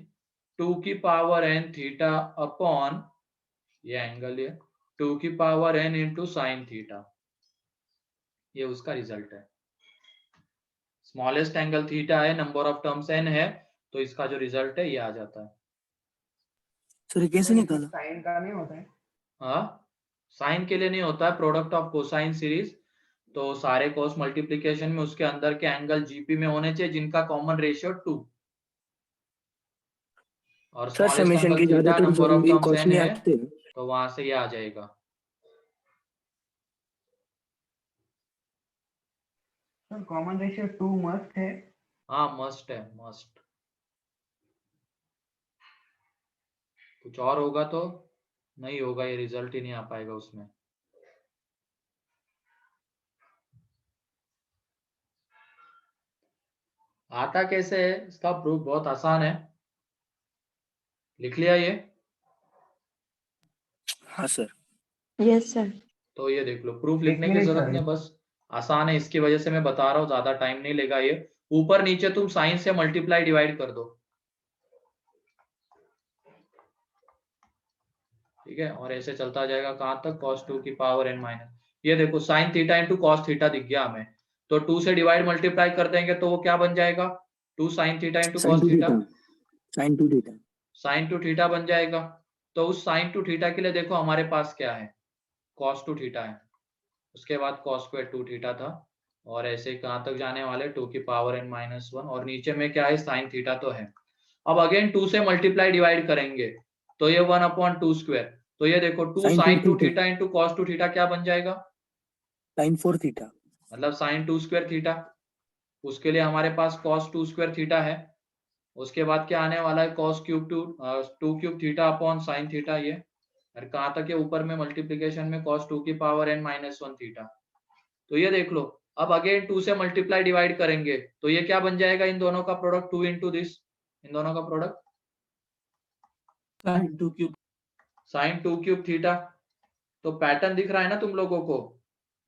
2 की पावर n थीटा अपॉन, ये एंगल है, 2 की power n into sine theta. ये उसका रिजल्ट है। स्मॉलेस्ट एंगल थीटा है, नंबर ऑफ टर्म्स n है, तो इसका जो रिजल्ट है ये आ जाता है। सर ये कैसे निकाला? साइन का नहीं होता है? हाँ, साइन के लिए नहीं होता है, प्रोडक्ट ऑफ कोसाइन सीरीज। तो सारे कोस मल्टीप्लीकेशन में उसके अंदर के एंगल जीपी में होने चाहिए, जिनका कॉमन रेशियो 2, और सर स्मॉलेस्ट समेशन एंगल की थीटा, ज्यादातर नंबर ऑफ जरूरी टर्म्स क्वेश्चन n ही है, आते हैं। तो वहां से ये आ जाएगा। सर कॉमन रेशियो 2 मस्ट है? हाँ मस्ट है, मस्ट। कुछ और होगा तो नहीं होगा, ये रिजल्ट ही नहीं आ पाएगा उसमें। आता कैसे है इसका प्रूफ? बहुत आसान है, लिख लिया ये? हाँ सर। Yes sir. तो ये देख लो, प्रूफ लिखने की नहीं जरूरत सर। नहीं, बस आसान है, इसकी वजह से मैं बता रहा हूँ, ज्यादा टाइम नहीं लेगा ये। ऊपर नीचे तुम साइन से मल्टीप्लाई डिवाइड कर दो, ठीक है, और ऐसे चलता जाएगा कहां तक? cos 2 की पावर n-, ये देखो sign theta into cos theta दिख गया हमें, तो 2 से डिवाइड मल्टीप्लाई कर देंगे तो वो क्या बन जाएगा? 2 sine theta into sine cos 2 theta, theta. Sine 2 theta. Sine 2 theta बन जाएगा। तो उस साइन 2 थीटा के लिए देखो हमारे पास क्या है, cos 2 थीटा है, उसके बाद cos स्क्वायर 2 थीटा था, और ऐसे कहां तक जाने वाले? 2 की पावर n-1, और नीचे में क्या है? साइन थीटा तो है। अब अगेन 2 से मल्टीप्लाई डिवाइड करेंगे तो ये 1/2 स्क्वायर, तो ये देखो 2 sine 2 theta into cos 2 theta क्या बन जाएगा? Sine 4 theta. मतलब साइन 2 स्क्वायर थीटा। उसके लिए हमारे पास cos 2 स्क्वायर थीटा है, उसके बाद क्या आने वाला है? cos cube 2 cube theta upon sine theta, ये और कहाँ तक है ऊपर में मल्टीप्लीकेशन में cos 2 की पावर n माइनस 1 थीटा। तो ये देख लो, अब अगेन 2 से मल्टीप्लाई डिवाइड करेंगे तो ये क्या बन जाएगा, इन दोनों का प्रोडक्ट 2 इंटू दिस, इन दोनों का प्रोडक्ट साइन 2 क्यूब थीटा। तो पैटर्न दिख रहा है ना तुम लोगों को,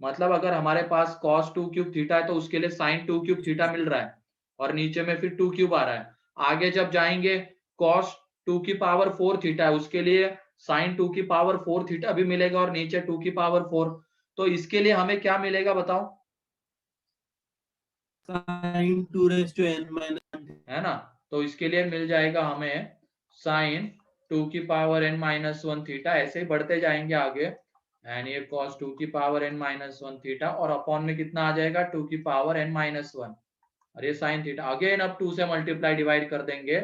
मतलब अगर हमारे पास cos 2 क्यूब थीटा है तो उसके लिए साइन 2 क्यूब थीटा मिल रहा है और नीचे में फिर 2 क्यूब आ रहा है। आगे जब जाएंगे cos 2 की पावर 4 थीटा है, उसके लिए साइन 2 की पावर 4 थीटा भी मिलेगा और नीचे 2 की पावर 4। तो इसके लिए हमें क्या मिलेगा बताओ, sin 2 raised to n minus, है ना। तो इसके लिए मिल जाएगा हमें साइन 2 की पावर n माइनस 1 थीटा, ऐसे ही बढ़ते जाएंगे आगे, एंड ये cos 2 की पावर n माइनस 1 थीटा और अपॉन में कितना आ जाएगा 2 की पावर n माइनस 1 और ये साइन थीटा। अगेन अब 2 से मल्टीप्लाई डिवाइड कर देंगे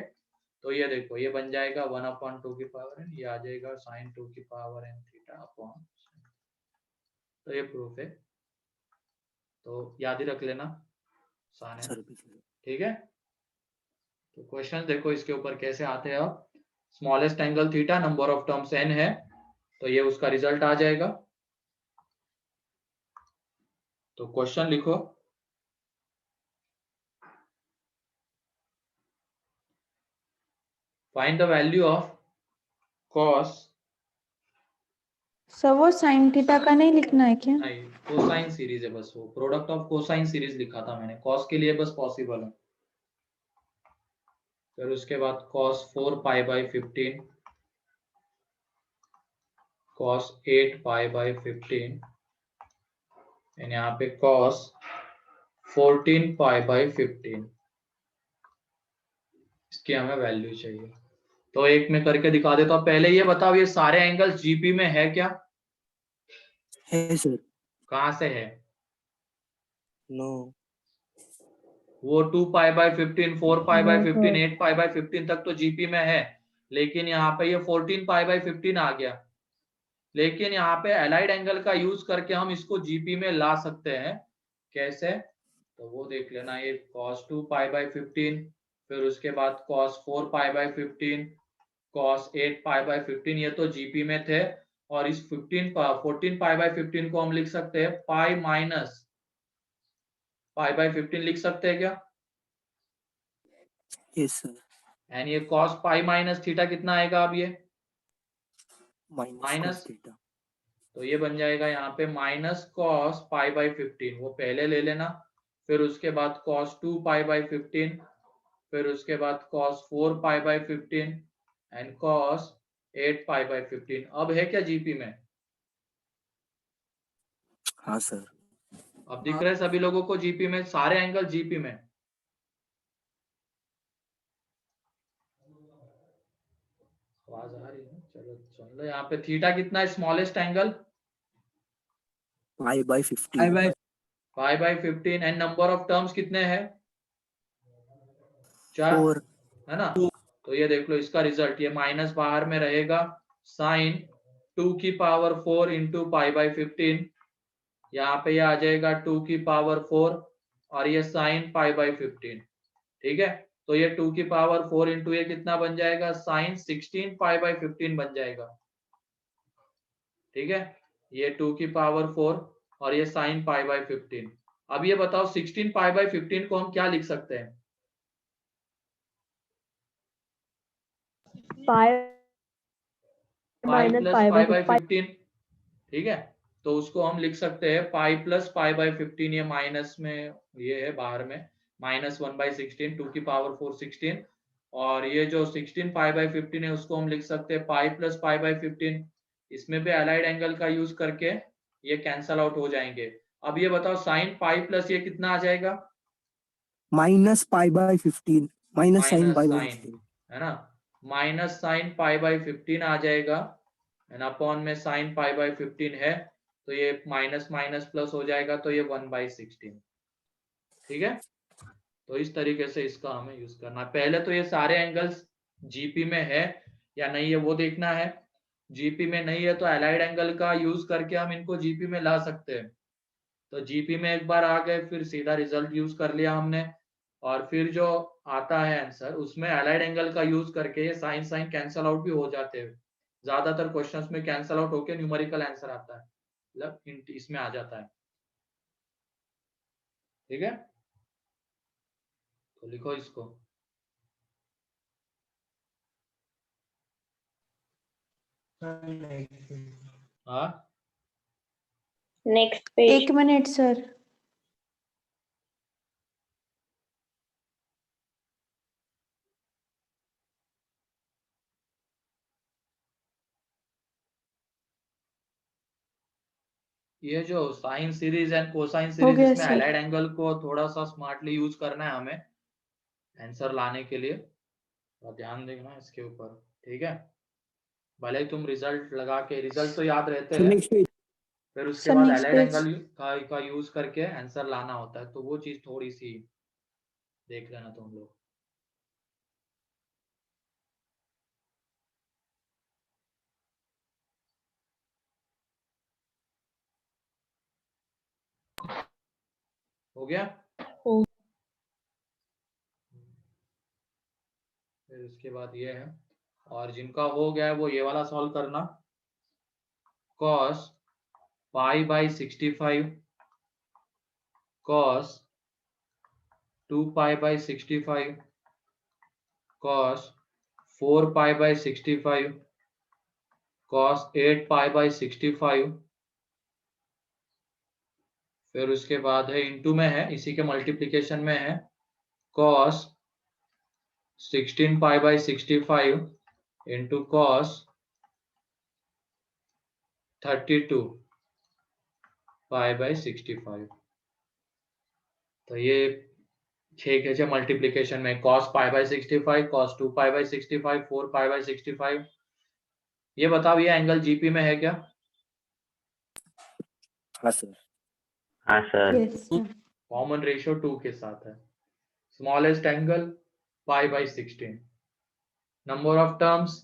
तो ये देखो ये बन जाएगा 1/2 की पावर n, ये आ जाएगा साइन 2 की पावर n थीटा अपॉन। तो ये प्रूफ है, तो याद ही रख लेना आसान है, ठीक है। तो क्वेश्चन देखो इसके ऊपर कैसे आते हैं। अब smallest angle theta, number of terms n है, तो ये उसका रिजल्ट आ जाएगा। तो क्वेश्चन लिखो, find the value of cos, sir वो साइन थीटा का नहीं लिखना है क्या? नहीं कोसाइन सीरीज है बस, वो प्रोडक्ट ऑफ कोसाइन सीरीज लिखा था मैंने, cos के लिए बस पॉसिबल है। फिर उसके बाद cos 4 pi by 15, cos 8 pi by 15 and यहाँ पे cos 14 पाई बाई 15, इसकी हमें वैल्यू चाहिए। तो एक में करके दिखा देता हूँ। पहले ये बताओ ये सारे एंगल्स जीपी में है क्या? है सर। कहाँ से है? नो। वो 2 pi by 15, 4 pi by 15, 8 pi by 15 तक तो जीपी में है, लेकिन यहाँ पे ये 14 पाई बाई 15 आ गया। लेकिन यहाँ पे एलाइड एंगल का यूज करके हम इसको जीपी में ला सकते हैं, कैसे? तो वो देख लेना, ये cos 2 पाई बाई 15, फिर उसके बाद cos 4 pi by 15, cos 8 pi by 15, ये तो जीपी में थे। और इस 14 पाई बाई 15 को हम लिख सकते हैं पाई माइनस पाई बाई 15 लिख सकते हैं क्या? Yes sir. एंड ये cos पाई माइनस थीटा कितना आएगा अब ये माइनस थीटा, तो ये बन जाएगा यहाँ पे माइनस cos पाई बाई 15, वो पहले ले लेना। फिर उसके बाद cos 2 पाई बाई 15, फिर उसके बाद cos 4 pi by 15 and cos 8 pi by 15। अब है क्या जीपी में? हाँ सर। अब दिख रहा है सभी लोगों को जीपी में, सारे एंगल जीपी में। आवाज आ रही है? चलो सुन लो, यहाँ पे थीटा कितना है smallest angle? Pi by 15, pi by 15 and number of terms कितने हैं? 4 4। है ना। तो ये देख लो इसका रिजल्ट, ये माइनस बाहर में रहेगा, साइन 2 की पावर 4 इंटू पाई बाई 15, यहाँ पे ये आ जाएगा 2 की पावर 4 और ये साइन पाई बाई 15, ठीक है। तो ये 2 की पावर 4 इंटू ये कितना बन जाएगा, साइन 16 पाई बाई 15 बन जाएगा, ठीक है। ये 2 की पावर 4 और ये साइन पाई बाई 15। अब ये बताओ 16 पाई बाई 15 को हम क्या लिख सकते हैं? Pi pi minus plus pi pi by by 15, ठीक है। तो उसको हम लिख सकते हैं पाई प्लस पाई बाई 15, ये माइनस में ये है बाहर में, माइनस 1/16, 2 की पावर 4 16, और ये जो 16 पाई बाई 15 है उसको हम लिख सकते हैं पाई प्लस पाई बाई 15। इसमें भी अलाइड एंगल का यूज करके ये कैंसल आउट हो जाएंगे। अब ये बताओ साइन पाई प्लस ये कितना आ जाएगा? Minus pi by 15, minus sine minus pi by sine 15, है ना, माइनस साइन पाई बाई 15 आ जाएगा एंड अपॉन में साइन पाई बाई 15 है, तो ये माइनस माइनस प्लस हो जाएगा, तो ये 1/16, ठीक है। तो इस तरीके से इसका हमें यूज करना है। पहले तो ये सारे एंगल्स जीपी में है या नहीं है वो देखना है। जीपी में नहीं है तो एलाइड एंगल का यूज करके हम इनको जीपी में ला सकते हैं। तो जीपी में एक बार आ गए, फिर सीधा रिजल्ट यूज कर लिया हमने, और फिर जो आता है आंसर उसमें एलाइड एंगल का यूज करके ये साइन साइन कैंसल आउट भी हो जाते हैं, ज्यादातर क्वेश्चंस में कैंसल आउट होके न्यूमेरिकल आंसर आता है, मतलब इसमें आ जाता है। ठीक है, तो लिखो इसको। हाँ नेक्स्ट पेज। 1 minute sir. ये जो साइन सीरीज एंड कोसाइन हो सीरीज, गया इसमें सर। हाईलाइट एंगल को थोड़ा सा स्मार्टली यूज करना है हमें आंसर लाने के लिए, तो ध्यान देना इसके ऊपर। ठीक है, भले ही तुम रिजल्ट लगा के, रिजल्ट तो याद रहते सर हैं, नेक्स्ट पेज। फिर उसके सर बाद नेक्स्ट हाईलाइट पेज। एंगल का यूज करके आंसर लाना होता है, तो वो चीज थोड़ी सी देख लेना तुम लोग। हो गया? हो। फिर उसके बाद ये है, और जिनका हो गया है वो ये वाला सॉल्व करना। cos pi by 65 cos 2 pi by 65 cos 4 pi by 65 cos 8 pi by 65, फिर उसके बाद है इंटू में है, इसी के मल्टीप्लिकेशन में है, cos 16 pi by 65 into cos 32 pi by 65। तो ये 6 के 6 मल्टीप्लिकेशन में cos pi by 65 cos 2 pi by 65 4 pi by 65। ये बताओ ये एंगल जीपी में है क्या? हाँ सर। हाँ sir. Yes sir. Common ratio 2 के साथ है। Smallest angle pi by 16। Number of terms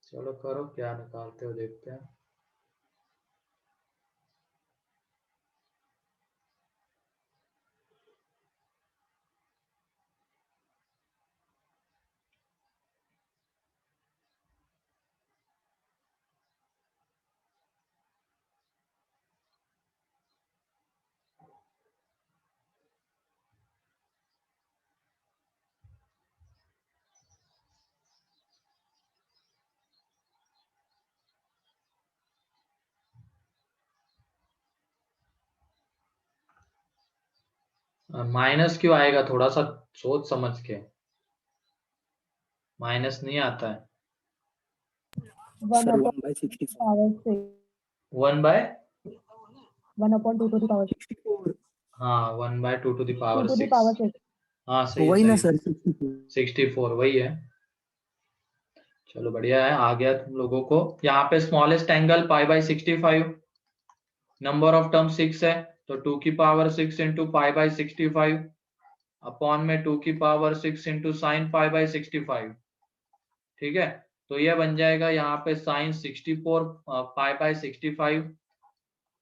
चलो करो, क्या निकालते हो देखते हैं। माइनस क्यों आएगा? थोड़ा सा सोच समझ के, माइनस नहीं आता है। One sir upon 1/64। Power 6 1 by 1/2 to the power 64। हाँ 1 by 2 to the 2 power to the 6। power 6. हाँ सही है, वही ना सही है। सर 64। 64 वही है। चलो बढ़िया है, आ गया तुम लोगों को। यहाँ पे smallest angle pi by 65, number of term 6 है, तो 2 की power 6 into pi by 65 upon में 2 की power 6 into sine pi by 65। ठीक है, तो ये बन जाएगा यहाँ पे साइन 64 पाई बाई 65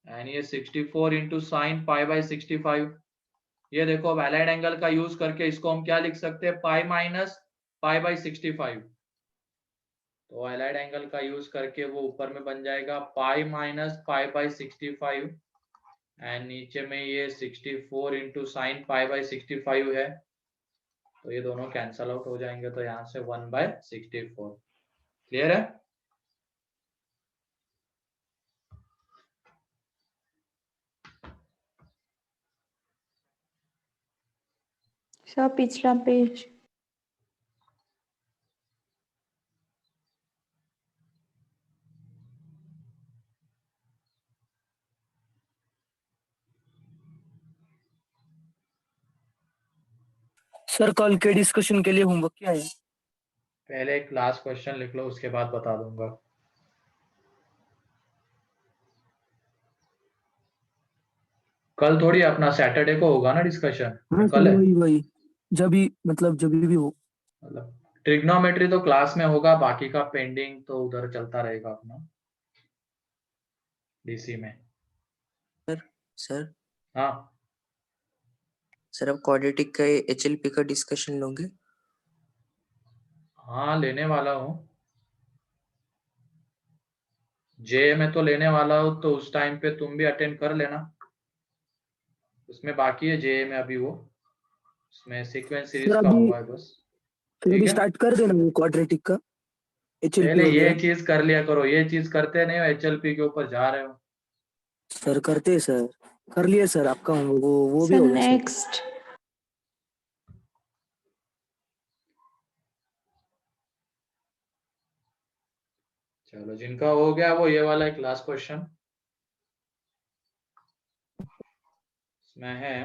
एंड ये 64 इंटू साइन पाई बाई 65। ये देखो अब एलाइड एंगल का यूज करके इसको हम क्या लिख सकते हैं? Pi minus pi by 65। तो एलाइड एंगल का यूज करके वो ऊपर में बन जाएगा पाई माइनस पाई बाई 65 एंड नीचे में ये 64 इंटू साइन पाई बाई 65 है, तो ये दोनों कैंसल आउट हो जाएंगे, तो यहाँ से 1/64। क्लियर है? सर पिछला पेज। सर कल के डिस्कशन के लिए होमवर्क क्या है? पहले एक लास्ट क्वेश्चन लिख लो, उसके बाद बता दूंगा। कल थोड़ी अपना सैटरडे को होगा ना डिस्कशन, हाँ कल सर है। वही जब भी मतलब जब भी हो। मतलब ट्रिग्नोमेट्री तो क्लास में होगा, बाकी का पेंडिंग तो उधर चलता रहेगा अपना डीसी में। सर हाँ सर अब क्वाड्रेटिक का HLP का डिस्कशन लोगे? हाँ लेने वाला हूँ, जे में तो लेने वाला हूँ, तो उस टाइम पे तुम भी अटेंड कर लेना। उसमें बाकी है जे में अभी, वो उसमें सीक्वेंस सीरीज सर का अभी हुआ है बस। फिर ठीक अभी है, स्टार्ट कर देना वो क्वाड्रेटिक का HLP पहले ये वगैरह। चीज कर लिया करो, ये चीज करते नहीं हो, HLP के ऊपर जा रहे हो। सर करते हैं सर, कर लिए सर आपका वो भी सर हो गया सर। नेक्स्ट चलो जिनका हो गया वो ये वाला एक लास्ट क्वेश्चन इसमें है,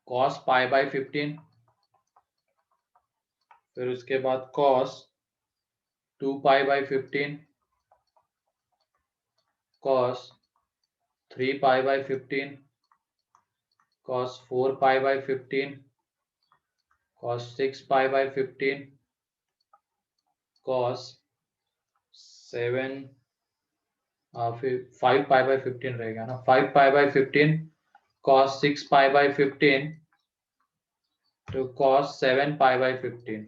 cos पाई बाई 15, फिर उसके बाद cos 2 pi by 15, cos 3 pi by 15, cos 4 pi by 15, cos 6 pi by 15, cos 7 फिर 5 पाई बाई 15 रहेगा ना, 5 पाई by 15, cos 6 pi by 15 to cos 7 pi by 15।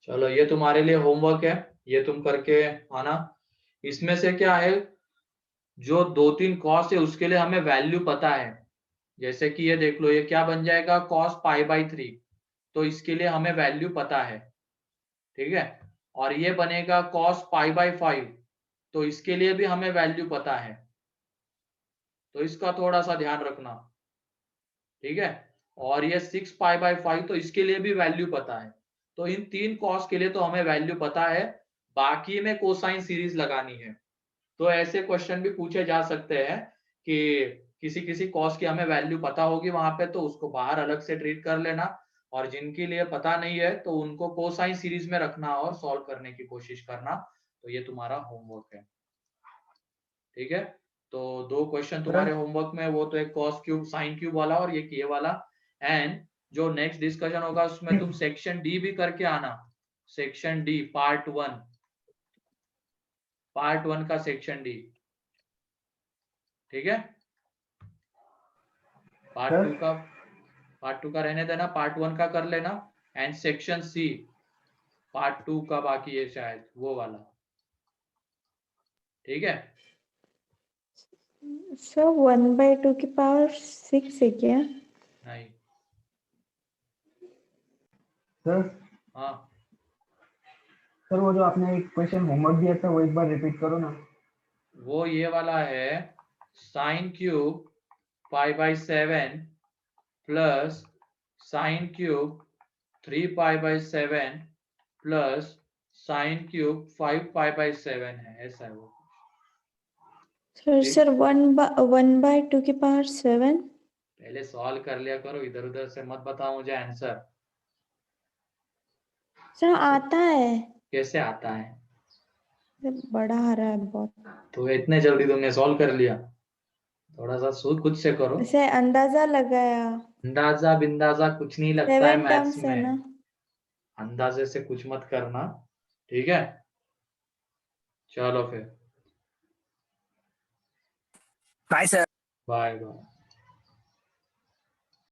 चलो ये तुम्हारे लिए होमवर्क है, ये तुम करके आना। इसमें से क्या है, जो 2-3 कॉस है उसके लिए हमें वैल्यू पता है, जैसे कि ये देख लो, ये क्या बन जाएगा cos पाई बाई 3, तो इसके लिए हमें वैल्यू पता है, ठीक है। और ये बनेगा cos पाई बाई 5, तो इसके लिए भी हमें वैल्यू पता है, तो इसका थोड़ा सा ध्यान रखना, ठीक है। और ये 6 पाई बाई 5, तो इसके लिए भी वैल्यू पता है। तो इन 3 कॉस के लिए तो हमें वैल्यू पता है, बाकी में कोसाइन सीरीज लगानी है। तो ऐसे क्वेश्चन भी पूछे जा सकते हैं कि किसी किसी कॉस की हमें वैल्यू पता होगी वहां पे, तो उसको बाहर अलग से ट्रीट कर लेना, और जिनके लिए पता नहीं है तो उनको कोसाइन सीरीज में रखना और सॉल्व करने की कोशिश करना। तो ये तुम्हारा होमवर्क है, ठीक है। तो 2 क्वेश्चन तुम्हारे होमवर्क में, वो तो एक कॉस क्यूब साइन क्यूब वाला और ये वाला। एंड जो नेक्स्ट डिस्कशन होगा उसमें तुम सेक्शन डी भी करके आना, सेक्शन डी पार्ट 1 का सेक्शन डी, ठीक है। पार्ट 2 का रहने देना, पार्ट 1 का कर लेना, एंड सेक्शन सी पार्ट 2 का बाकी है शायद वो वाला, ठीक है। सर 1/2 की पावर 6 है क्या? नहीं, सर हाँ सर वो जो आपने एक क्वेश्चन होमवर्क दिया था वो एक बार रिपीट करो ना। वो ये वाला है, sine cube pi by 7 plus sine cube 3 pi by 7 plus sine cube 5 pi by 7 है, ऐसा है वो। सर ठीक। सर 1/2 की पावर 7। पहले सॉल्व कर लिया करो, इधर उधर से मत बताओ मुझे आंसर। सर आता है, कैसे आता है? बड़ा आ रहा है बहुत। तो इतने जल्दी तुमने सॉल्व कर लिया? थोड़ा सा खुद से करो। इसे अंदाजा लगाया, अंदाजा बिंदाजा कुछ नहीं लगता है 7 मैथ्स टर्म्स है में, ना। अंदाजे से कुछ मत करना, ठीक है। चलो फिर बाय सर। Bye bye.